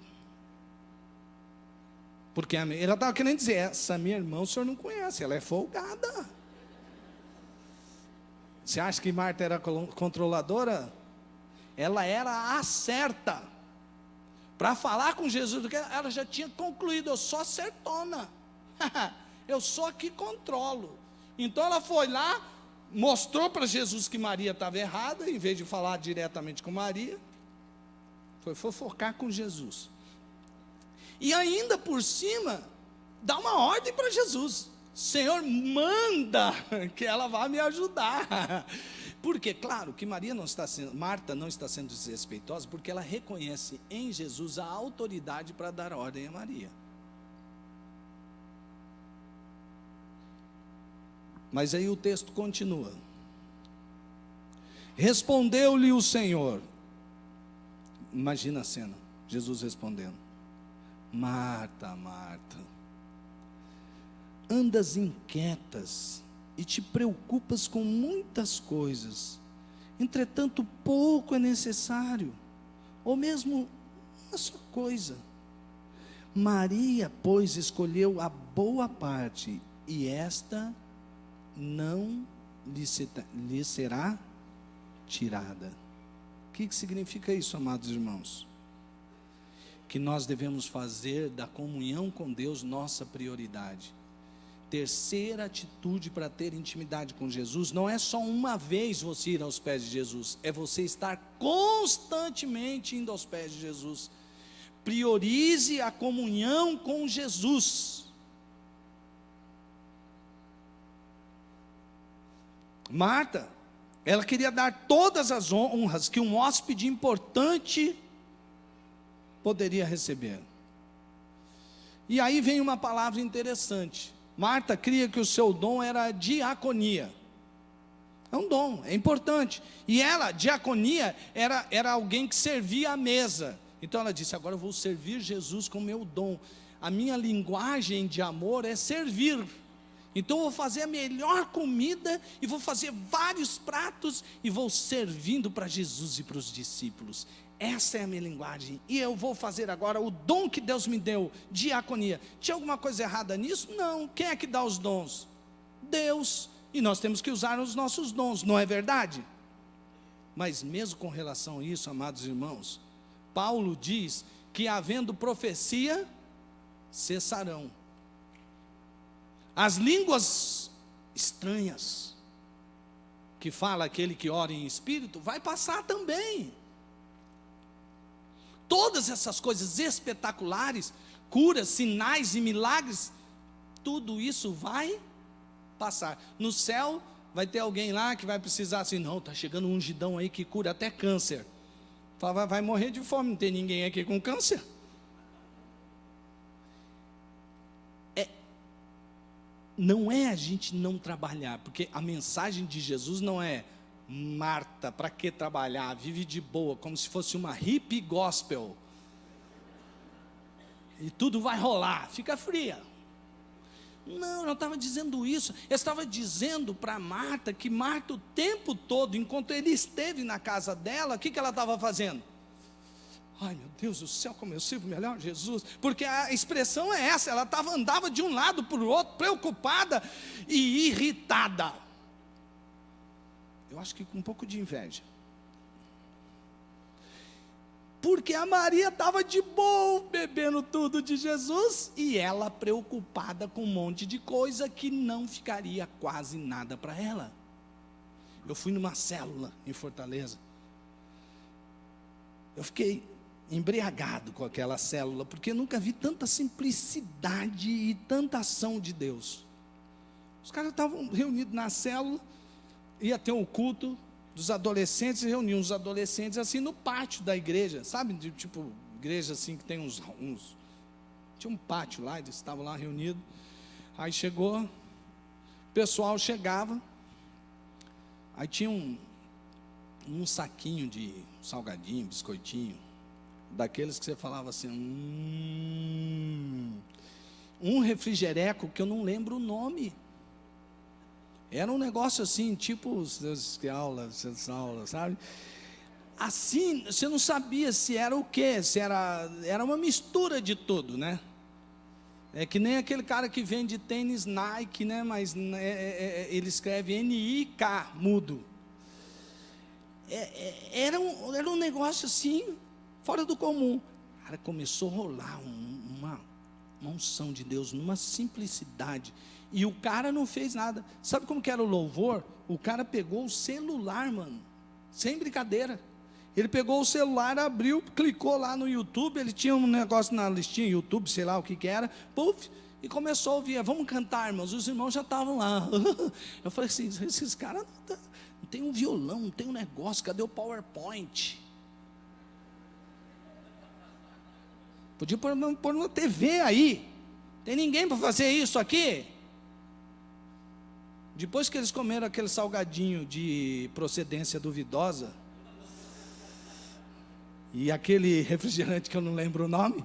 Porque ela estava querendo dizer: essa minha irmã o senhor não conhece, ela é folgada. Você acha que Marta era controladora? Ela era a certa. Para falar com Jesus, porque ela já tinha concluído: eu sou certona. Eu sou a que controlo. Então ela foi lá, mostrou para Jesus que Maria estava errada, em vez de falar diretamente com Maria. Foi fofocar com Jesus. E ainda por cima, dá uma ordem para Jesus: Senhor, manda que ela vá me ajudar. Porque, claro, que Marta não está sendo desrespeitosa, porque ela reconhece em Jesus a autoridade para dar ordem a Maria. Mas aí o texto continua. Respondeu-lhe o Senhor. Imagina a cena, Jesus respondendo: Marta, Marta, andas inquietas e te preocupas com muitas coisas, entretanto pouco é necessário, ou mesmo uma só coisa. Maria, pois, escolheu a boa parte, e esta não lhe será tirada. O que significa isso, amados irmãos? Que nós devemos fazer da comunhão com Deus nossa prioridade. Terceira atitude para ter intimidade com Jesus, não é só uma vez você ir aos pés de Jesus, é você estar constantemente indo aos pés de Jesus. Priorize a comunhão com Jesus. Marta, ela queria dar todas as honras que um hóspede importante poderia receber. E aí vem uma palavra interessante. Marta cria que o seu dom era a diaconia. É um dom, é importante. E ela, diaconia, era alguém que servia à mesa. Então ela disse: agora eu vou servir Jesus com o meu dom. A minha linguagem de amor é servir. Então eu vou fazer a melhor comida e vou fazer vários pratos e vou servindo para Jesus e para os discípulos. Essa é a minha linguagem. E eu vou fazer agora o dom que Deus me deu, diaconia. Tinha alguma coisa errada nisso? Não. Quem é que dá os dons? Deus. E nós temos que usar os nossos dons, não é verdade? Mas mesmo com relação a isso, amados irmãos, Paulo diz que havendo profecia, cessarão. As línguas estranhas, que fala aquele que ora em espírito, vai passar também. Todas essas coisas espetaculares, curas, sinais e milagres, tudo isso vai passar. No céu vai ter alguém lá que vai precisar assim: não, está chegando um ungidão aí que cura até câncer. Vai morrer de fome, não tem ninguém aqui com câncer. Não é a gente não trabalhar, porque a mensagem de Jesus não é: Marta, para que trabalhar? Vive de boa, como se fosse uma hippie gospel. E tudo vai rolar, fica fria. Não, eu não estava dizendo isso. Eu estava dizendo para Marta que Marta o tempo todo, enquanto ele esteve na casa dela, o que ela estava fazendo? Ai meu Deus do céu, como eu sirvo melhor Jesus. Porque a expressão é essa, ela andava de um lado para o outro, preocupada e irritada. Eu acho que com um pouco de inveja. Porque a Maria estava de boa, bebendo tudo de Jesus, e ela preocupada com um monte de coisa que não ficaria quase nada para ela. Eu fui numa célula em Fortaleza. Eu fiquei embriagado com aquela célula, porque eu nunca vi tanta simplicidade e tanta ação de Deus. Os caras estavam reunidos na célula, ia ter um culto dos adolescentes, reuniam os adolescentes assim no pátio da igreja, sabe, tipo igreja assim que tem uns tinha um pátio lá, eles estavam lá reunidos. Aí chegou, o pessoal chegava, aí tinha um saquinho de salgadinho, biscoitinho, daqueles que você falava assim, um refrigereco que eu não lembro o nome. Era um negócio assim, tipo aulas, sabe? Assim, você não sabia se era o quê, se era uma mistura de tudo, né? É que nem aquele cara que vende tênis Nike, né? Mas ele escreve N-I-K, mudo. Era um negócio assim, fora do comum. Cara, começou a rolar uma unção de Deus, numa simplicidade. E o cara não fez nada. Sabe como que era o louvor? O cara pegou o celular, mano, sem brincadeira. Ele pegou o celular, abriu, clicou lá no YouTube. Ele tinha um negócio na listinha, YouTube, sei lá o que era. Puf, e começou a ouvir. Vamos cantar, irmãos. Os irmãos já estavam lá. Eu falei assim, esses caras não tem um violão, não tem um negócio. Cadê o PowerPoint? Podia pôr uma TV aí. Tem ninguém para fazer isso aqui? Depois que eles comeram aquele salgadinho de procedência duvidosa, e aquele refrigerante que eu não lembro o nome,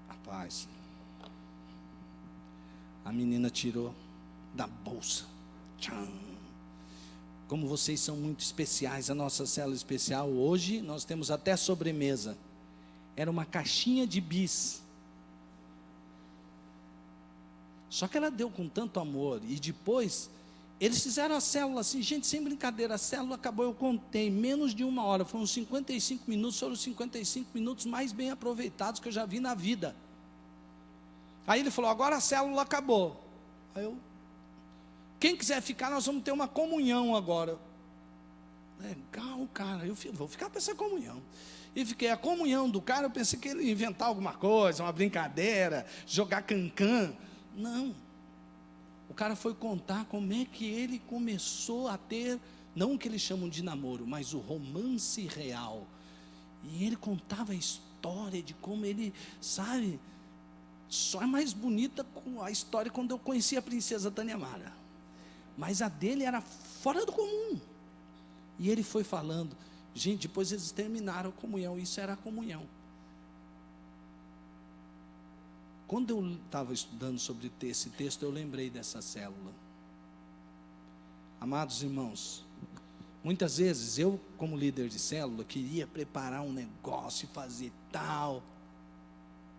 rapaz, a menina tirou da bolsa. Tcham. Como vocês são muito especiais, a nossa célula especial, hoje nós temos até sobremesa. Era uma caixinha de bis. Só que ela deu com tanto amor. E depois, eles fizeram a célula assim, gente, sem brincadeira. A célula acabou, eu contei, menos de 1 hora. Foram 55 minutos, foram os 55 minutos mais bem aproveitados que eu já vi na vida. Aí ele falou, agora a célula acabou. Aí quem quiser ficar, nós vamos ter uma comunhão agora. Legal, cara, eu vou ficar para essa comunhão. E fiquei, a comunhão do cara, eu pensei que ele ia inventar alguma coisa, uma brincadeira, jogar cancan. Não, o cara foi contar como é que ele começou a ter, não o que eles chamam de namoro, mas o romance real. E ele contava a história de como ele, sabe, só é mais bonita com a história quando eu conheci a princesa Tânia Mara. Mas a dele era fora do comum. E ele foi falando, gente, depois eles terminaram a comunhão, isso era a comunhão. Quando eu estava estudando sobre esse texto, eu lembrei dessa célula. Amados irmãos, muitas vezes eu, como líder de célula, queria preparar um negócio e fazer tal.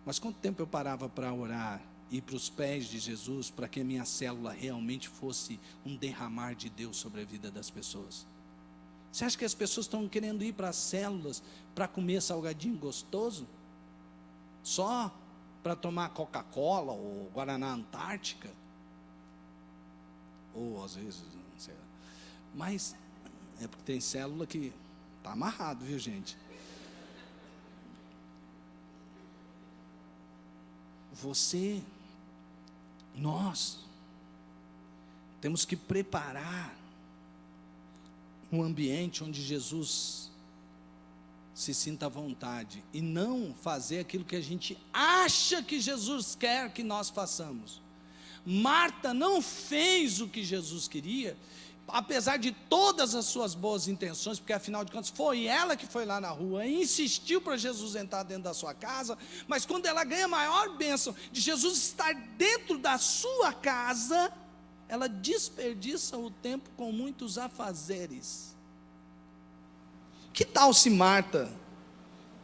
Mas quanto tempo eu parava para orar, ir para os pés de Jesus, para que a minha célula realmente fosse um derramar de Deus sobre a vida das pessoas? Você acha que as pessoas estão querendo ir para as células para comer salgadinho gostoso? Só para tomar Coca-Cola ou Guaraná Antártica? Ou às vezes, não sei lá. Mas é porque tem célula que está amarrado, viu, gente? Nós temos que preparar um ambiente onde Jesus se sinta à vontade, e não fazer aquilo que a gente acha que Jesus quer que nós façamos. Marta não fez o que Jesus queria, apesar de todas as suas boas intenções, porque afinal de contas foi ela que foi lá na rua e insistiu para Jesus entrar dentro da sua casa. Mas quando ela ganha a maior bênção de Jesus estar dentro da sua casa, ela desperdiça o tempo com muitos afazeres. Que tal se Marta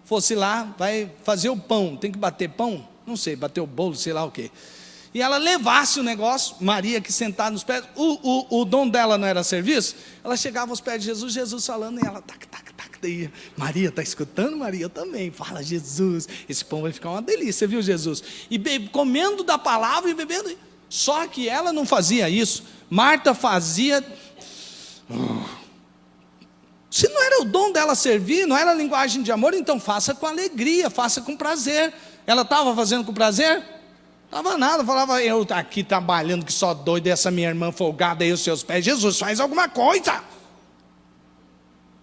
fosse lá, vai fazer o pão, tem que bater pão? Não sei, bater o bolo, sei lá o quê. E ela levasse o negócio, Maria que sentada nos pés, o dom dela não era serviço, ela chegava aos pés de Jesus, Jesus falando, e ela tac, tac, tac, daí, Maria, está escutando? Maria, eu também. Fala, Jesus, esse pão vai ficar uma delícia, viu, Jesus? E comendo da palavra e bebendo. Só que ela não fazia isso. Marta fazia. Se não era o dom dela servir, não era a linguagem de amor, então faça com alegria, faça com prazer. Ela estava fazendo com prazer? Estava nada, falava, eu aqui trabalhando que só doido, essa minha irmã folgada aí os seus pés. Jesus, faz alguma coisa.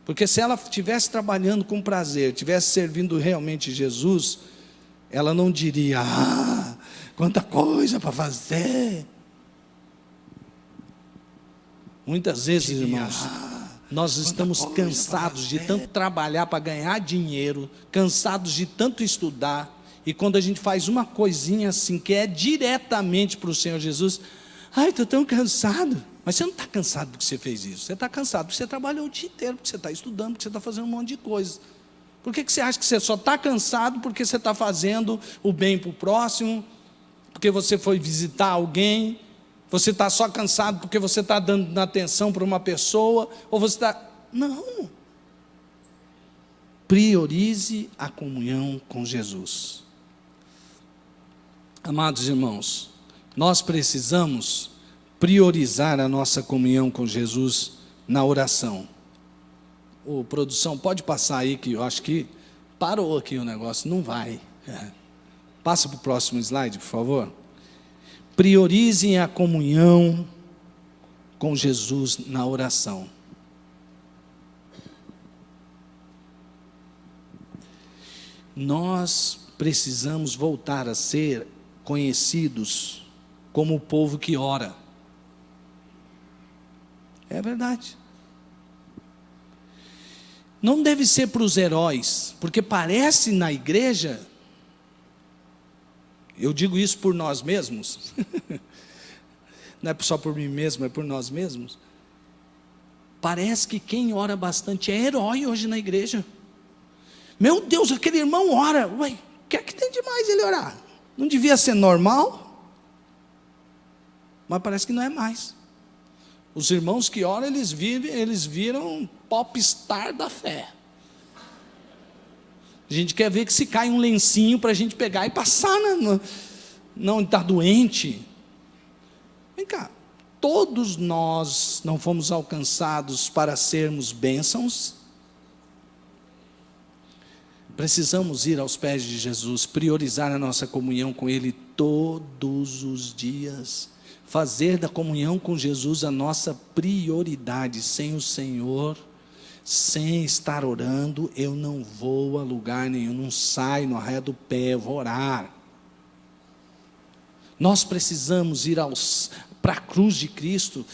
Porque se ela estivesse trabalhando com prazer, estivesse servindo realmente Jesus, ela não diria, quanta coisa para fazer. Muitas vezes, irmãos, nós estamos cansados de tanto trabalhar para ganhar dinheiro, cansados de tanto estudar, e quando a gente faz uma coisinha assim, que é diretamente para o Senhor Jesus, estou tão cansado. Mas você não está cansado porque você fez isso, você está cansado porque você trabalhou o dia inteiro, porque você está estudando, porque você está fazendo um monte de coisa. Por que você acha que você só está cansado porque você está fazendo o bem para o próximo, porque você foi visitar alguém? Você está só cansado porque você está dando atenção para uma pessoa? Ou você está... Não. Priorize a comunhão com Jesus. Amados irmãos, nós precisamos priorizar a nossa comunhão com Jesus na oração. Produção, pode passar aí, que eu acho que parou aqui o negócio, não vai. Passa para o próximo slide, por favor. Priorizem a comunhão com Jesus na oração. Nós precisamos voltar a ser conhecidos como o povo que ora. É verdade. Não deve ser para os heróis, porque parece na igreja... Eu digo isso por nós mesmos, não é só por mim mesmo, é por nós mesmos. Parece que quem ora bastante é herói hoje na igreja. Meu Deus, aquele irmão ora. Ué, o que é que tem de mais ele orar? Não devia ser normal? Mas parece que não é mais. Os irmãos que oram, eles viram popstar da fé. A gente quer ver que se cai um lencinho para a gente pegar e passar, não está doente. Vem cá, todos nós não fomos alcançados para sermos bênçãos. Precisamos ir aos pés de Jesus, priorizar a nossa comunhão com Ele todos os dias. Fazer da comunhão com Jesus a nossa prioridade. Sem o Senhor, sem estar orando, eu não vou a lugar nenhum, não saio no arraia do pé, eu vou orar. Nós precisamos ir para a cruz de Cristo,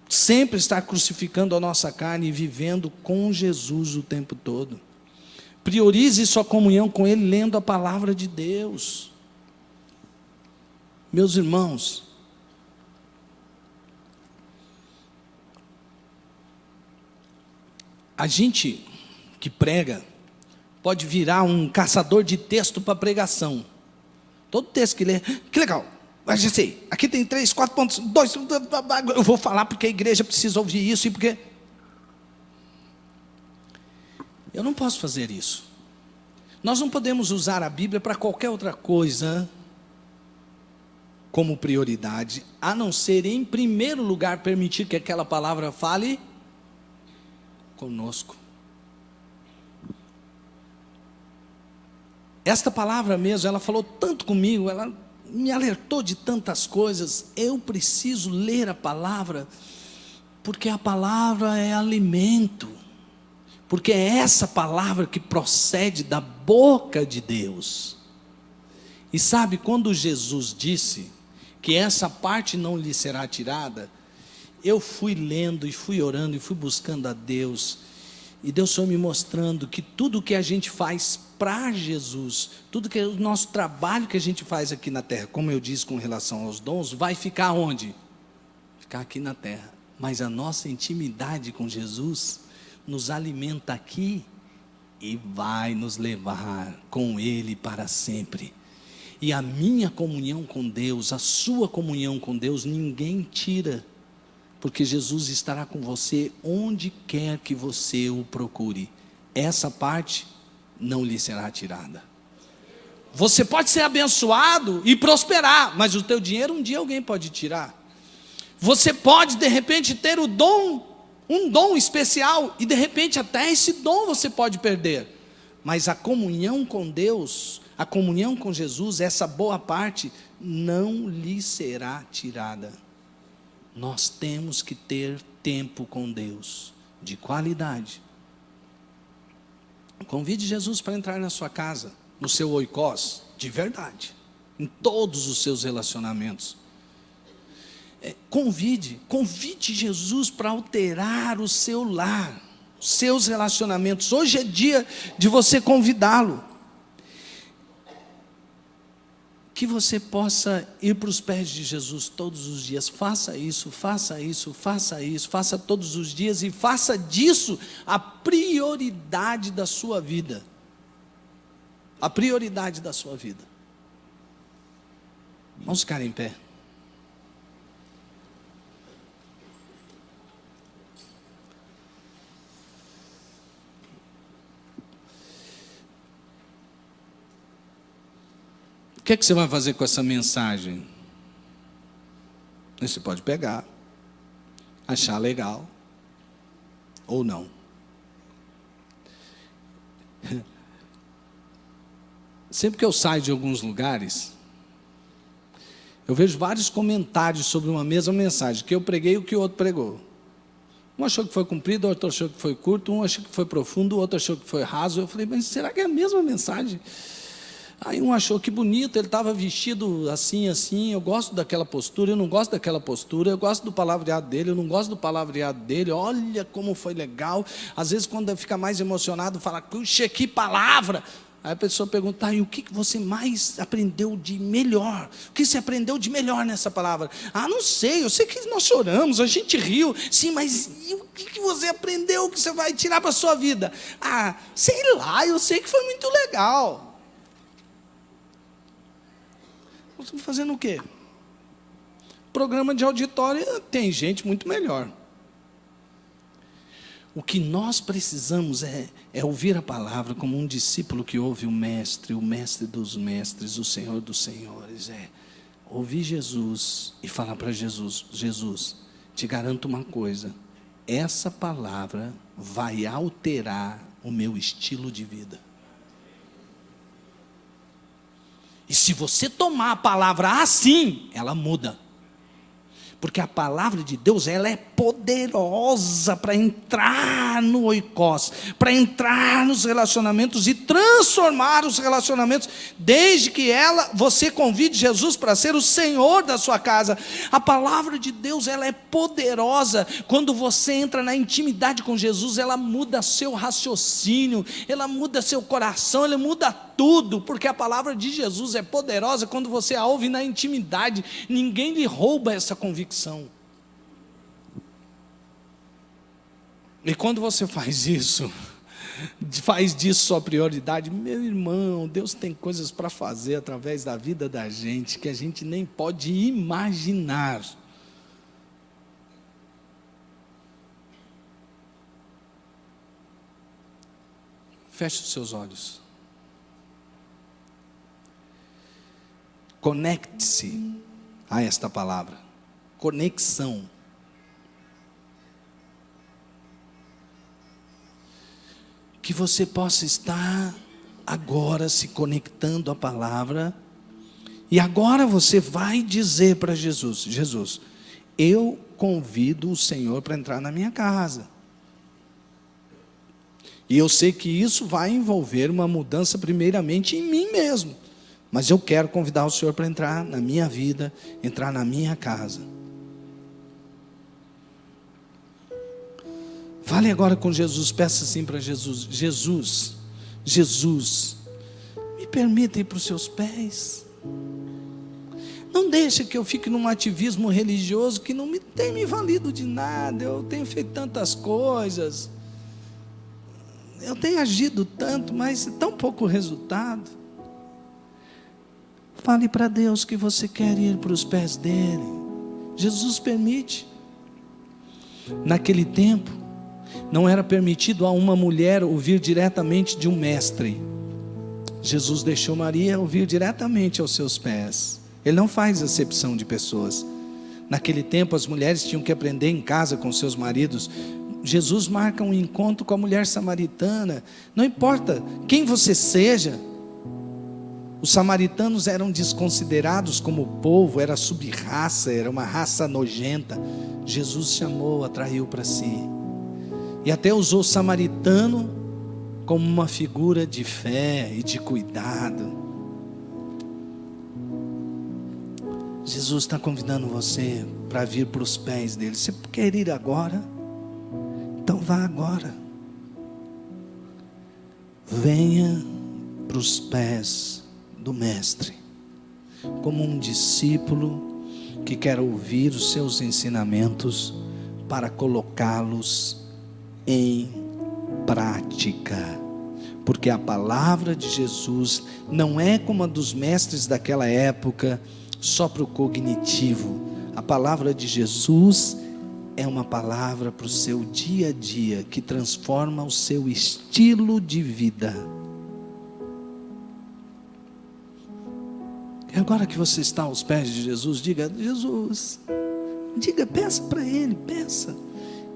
sempre estar crucificando a nossa carne e vivendo com Jesus o tempo todo. Priorize sua comunhão com Ele, lendo a palavra de Deus. Meus irmãos, a gente que prega pode virar um caçador de texto para pregação. Todo texto que lê, que legal, mas já sei, aqui tem 3, 4 pontos, 2, eu vou falar porque a igreja precisa ouvir isso e porque... Eu não posso fazer isso. Nós não podemos usar a Bíblia para qualquer outra coisa como prioridade, a não ser, em primeiro lugar, permitir que aquela palavra fale conosco. Esta palavra mesmo, ela falou tanto comigo, ela me alertou de tantas coisas. Eu preciso ler a palavra, porque a palavra é alimento, porque é essa palavra que procede da boca de Deus. E sabe, quando Jesus disse que essa parte não lhe será tirada, eu fui lendo e fui orando e fui buscando a Deus, e Deus foi me mostrando que tudo que a gente faz para Jesus, tudo que é o nosso trabalho que a gente faz aqui na terra, como eu disse com relação aos dons, vai ficar onde? Ficar aqui na terra. Mas a nossa intimidade com Jesus nos alimenta aqui e vai nos levar com Ele para sempre. E a minha comunhão com Deus, a sua comunhão com Deus, ninguém tira. porque Jesus estará com você onde quer que você o procure. Essa parte não lhe será tirada. Você pode ser abençoado e prosperar, mas o teu dinheiro um dia alguém pode tirar. Você pode de repente ter um dom especial, e de repente até esse dom você pode perder. Mas a comunhão com Deus, a comunhão com Jesus, essa boa parte, não lhe será tirada. Nós temos que ter tempo com Deus, de qualidade. Convide Jesus para entrar na sua casa, no seu oikos, de verdade, em todos os seus relacionamentos. Convide Jesus para alterar o seu lar, os seus relacionamentos. Hoje é dia de você convidá-lo. Que você possa ir para os pés de Jesus todos os dias. Faça isso, faça isso, faça isso, faça todos os dias e faça disso a prioridade da sua vida. A prioridade da sua vida. Vamos ficar em pé. O que é que você vai fazer com essa mensagem? Você pode pegar, achar legal, ou não. Sempre que eu saio de alguns lugares, eu vejo vários comentários sobre uma mesma mensagem, que eu preguei e o que o outro pregou. Um achou que foi comprido, o outro achou que foi curto, um achou que foi profundo, o outro achou que foi raso. Eu falei, mas será que é a mesma mensagem? Aí um achou que bonito, ele estava vestido assim, assim, eu gosto daquela postura, eu não gosto daquela postura, eu gosto do palavreado dele, eu não gosto do palavreado dele, olha como foi legal. Às vezes quando fica mais emocionado, fala, puxa, que palavra! Aí a pessoa pergunta, e o que você mais aprendeu de melhor? O que você aprendeu de melhor nessa palavra? Ah, não sei, eu sei que nós choramos, a gente riu, sim, mas e o que você aprendeu que você vai tirar para a sua vida? Ah, sei lá, eu sei que foi muito legal. Nós estamos fazendo o quê? Programa de auditório tem gente muito melhor. O que nós precisamos é ouvir a palavra como um discípulo que ouve o mestre dos mestres, o Senhor dos senhores. Ouvir Jesus e falar para Jesus, Jesus, te garanto uma coisa, essa palavra vai alterar o meu estilo de vida. E se você tomar a palavra assim, ela muda. Porque a palavra de Deus, ela é poderosa para entrar no oikos, para entrar nos relacionamentos e transformar os relacionamentos, desde que você convide Jesus para ser o Senhor da sua casa. A palavra de Deus, ela é poderosa. Quando você entra na intimidade com Jesus, ela muda seu raciocínio, ela muda seu coração, ela muda tudo, porque a palavra de Jesus é poderosa. Quando você a ouve na intimidade, ninguém lhe rouba essa convicção. E quando você faz isso, faz disso sua prioridade, meu irmão, Deus tem coisas para fazer através da vida da gente que a gente nem pode imaginar. Feche os seus olhos. Conecte-se a esta palavra. Conexão. Que você possa estar agora se conectando à palavra. E agora você vai dizer para Jesus, Jesus, eu convido o Senhor para entrar na minha casa. E eu sei que isso vai envolver uma mudança primeiramente em mim mesmo. Mas eu quero convidar o Senhor para entrar na minha vida, entrar na minha casa. Fale agora com Jesus, peça assim para Jesus, Jesus, me permita ir para os seus pés. Não deixe que eu fique num ativismo religioso que não tem me valido de nada. Eu tenho feito tantas coisas, eu tenho agido tanto, mas tão pouco resultado. Fale para Deus que você quer ir para os pés dele. Jesus permite. Naquele tempo, não era permitido a uma mulher ouvir diretamente de um mestre. Jesus deixou Maria ouvir diretamente aos seus pés. Ele não faz acepção de pessoas. Naquele tempo, as mulheres tinham que aprender em casa com seus maridos. Jesus marca um encontro com a mulher samaritana. Não importa quem você seja. Os samaritanos eram desconsiderados como povo, era sub-raça, era uma raça nojenta. Jesus chamou, atraiu para si. E até usou o samaritano como uma figura de fé e de cuidado. Jesus está convidando você para vir para os pés dele. Você quer ir agora? Então vá agora. Venha para os pés do Mestre, como um discípulo que quer ouvir os seus ensinamentos para colocá-los em prática. Porque a palavra de Jesus não é como a dos mestres daquela época, só para o cognitivo. A palavra de Jesus é uma palavra para o seu dia a dia, que transforma o seu estilo de vida. E agora que você está aos pés de Jesus, diga: Jesus, peça para Ele, peça.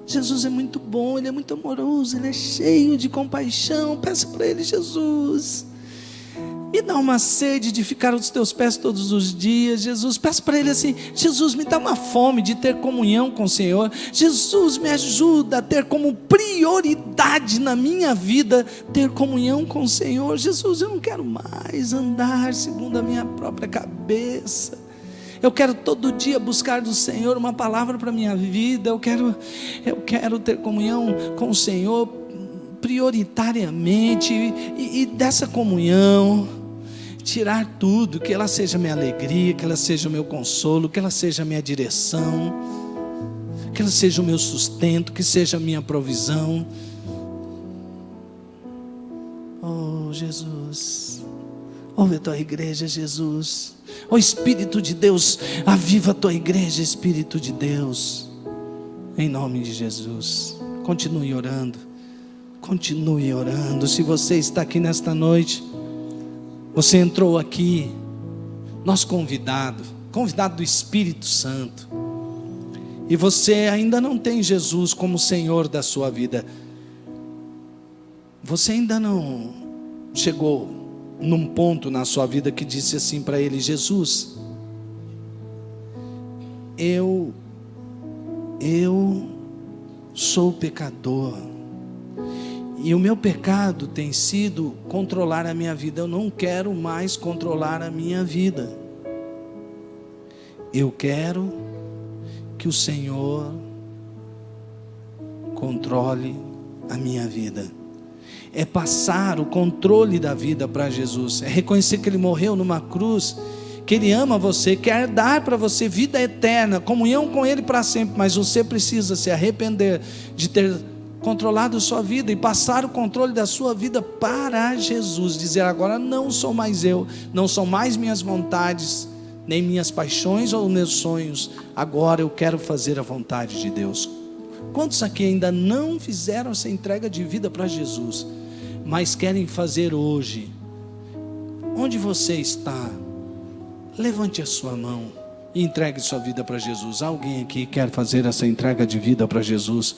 Jesus é muito bom, Ele é muito amoroso, Ele é cheio de compaixão. Peça para Ele: Jesus, me dá uma sede de ficar aos teus pés todos os dias. Jesus, peça para Ele assim: Jesus, me dá uma fome de ter comunhão com o Senhor. Jesus, me ajuda a ter como prioridade na minha vida ter comunhão com o Senhor. Jesus, eu não quero mais andar segundo a minha própria cabeça. Eu quero todo dia buscar do Senhor uma palavra para a minha vida. Eu quero ter comunhão com o Senhor prioritariamente, e dessa comunhão tirar tudo, que ela seja minha alegria, que ela seja o meu consolo, que ela seja a minha direção, que ela seja o meu sustento, que seja a minha provisão. Oh Jesus, ouve a tua igreja, Jesus. Oh Espírito de Deus, aviva a tua igreja, Espírito de Deus, em nome de Jesus. Continue orando. Continue orando. Se você está aqui nesta noite, você entrou aqui, nosso convidado do Espírito Santo, e você ainda não tem Jesus como Senhor da sua vida. Você ainda não chegou num ponto na sua vida que disse assim para Ele: Jesus, eu sou pecador, e o meu pecado tem sido controlar a minha vida. Eu não quero mais controlar a minha vida. Eu quero que o Senhor controle a minha vida. É passar o controle da vida para Jesus. É reconhecer que Ele morreu numa cruz, que Ele ama você, quer dar para você vida eterna, comunhão com Ele para sempre. Mas você precisa se arrepender de ter controlado sua vida e passar o controle da sua vida para Jesus. Dizer: agora não sou mais eu, não são mais minhas vontades, nem minhas paixões ou meus sonhos. Agora eu quero fazer a vontade de Deus. Quantos aqui ainda não fizeram essa entrega de vida para Jesus, mas querem fazer hoje? Onde você está? Levante a sua mão e entregue sua vida para Jesus. Alguém aqui quer fazer essa entrega de vida para Jesus?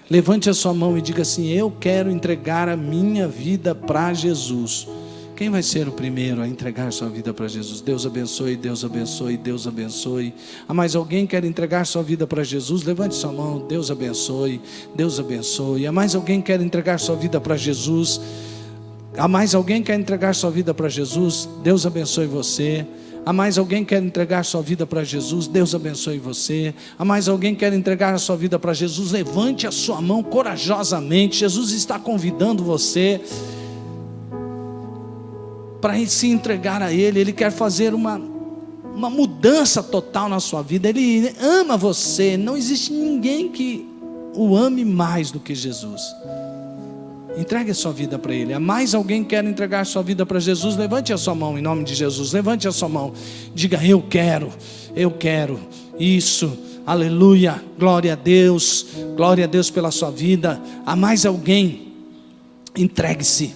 Levante a sua mão e diga assim: eu quero entregar a minha vida para Jesus. Quem vai ser o primeiro a entregar sua vida para Jesus? Deus abençoe, Deus abençoe, Deus abençoe. Há mais alguém que quer entregar sua vida para Jesus? Levante sua mão. Deus abençoe, Deus abençoe. Há mais alguém que quer entregar sua vida para Jesus? Há mais alguém que quer entregar sua vida para Jesus? Deus abençoe você. Há mais alguém que quer entregar sua vida para Jesus? Deus abençoe você. Há mais alguém que quer entregar a sua vida para Jesus? Levante a sua mão corajosamente. Jesus está convidando você para se entregar a Ele. Ele quer fazer uma mudança total na sua vida. Ele ama você. Não existe ninguém que o ame mais do que Jesus. Entregue a sua vida para Ele. Há mais alguém que quer entregar a sua vida para Jesus? Levante a sua mão em nome de Jesus. Levante a sua mão. Diga: eu quero. Isso. Aleluia, glória a Deus pela sua vida. Há mais alguém? Entregue-se.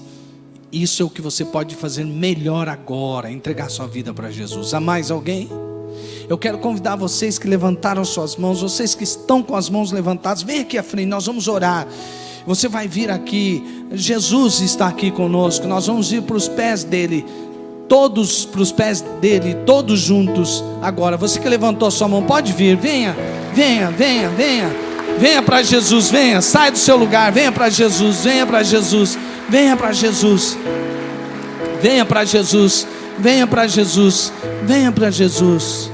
Isso é o que você pode fazer melhor agora, entregar sua vida para Jesus. Há mais alguém? Eu quero convidar vocês que levantaram suas mãos, vocês que estão com as mãos levantadas, vem aqui à frente, nós vamos orar. Você vai vir aqui, Jesus está aqui conosco, nós vamos ir para os pés dele, todos para os pés dele, todos juntos. Agora, você que levantou sua mão, pode vir, venha para Jesus, venha, sai do seu lugar, venha para Jesus, venha para Jesus, venha para Jesus, venha para Jesus, venha para Jesus, venha para Jesus,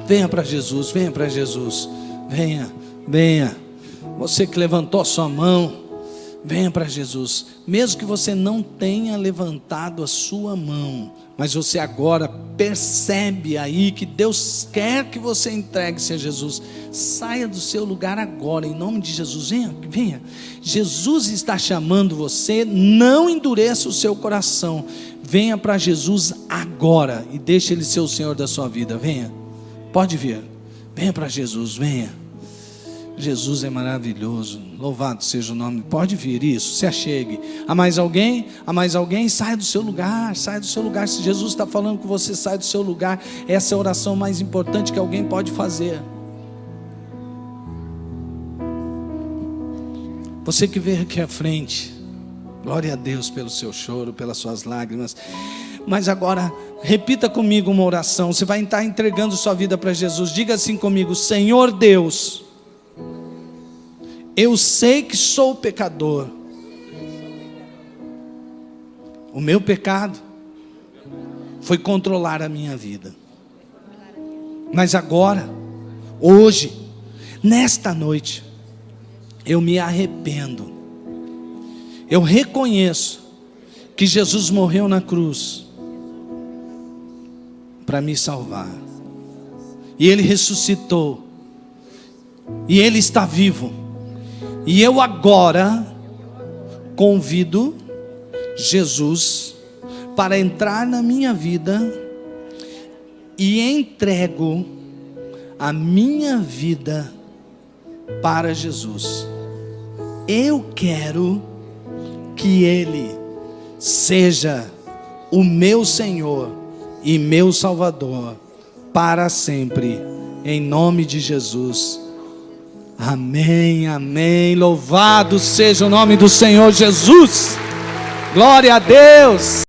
venha para Jesus, venha para Jesus, venha, você que levantou a sua mão, venha para Jesus, mesmo que você não tenha levantado a sua mão, mas você agora percebe aí que Deus quer que você entregue-se a Jesus. Saia do seu lugar agora, em nome de Jesus, venha. Jesus está chamando você, não endureça o seu coração, venha para Jesus agora, e deixe Ele ser o Senhor da sua vida, venha, pode vir, venha para Jesus, venha. Jesus é maravilhoso, louvado seja o nome. Pode vir, isso, se achegue. Há mais alguém? Há mais alguém? Saia do seu lugar, saia do seu lugar. Se Jesus está falando com você, saia do seu lugar. Essa é a oração mais importante que alguém pode fazer. Você que veio aqui à frente, glória a Deus pelo seu choro, pelas suas lágrimas. Mas agora, repita comigo uma oração. Você vai estar entregando sua vida para Jesus. Diga assim comigo: Senhor Deus, eu sei que sou pecador. O meu pecado foi controlar a minha vida. Mas agora, hoje, nesta noite, eu me arrependo. Eu reconheço que Jesus morreu na cruz para me salvar. E Ele ressuscitou. E Ele está vivo. E eu agora convido Jesus para entrar na minha vida e entrego a minha vida para Jesus. Eu quero que Ele seja o meu Senhor e meu Salvador para sempre, em nome de Jesus. Amém, amém. Louvado seja o nome do Senhor Jesus. Glória a Deus.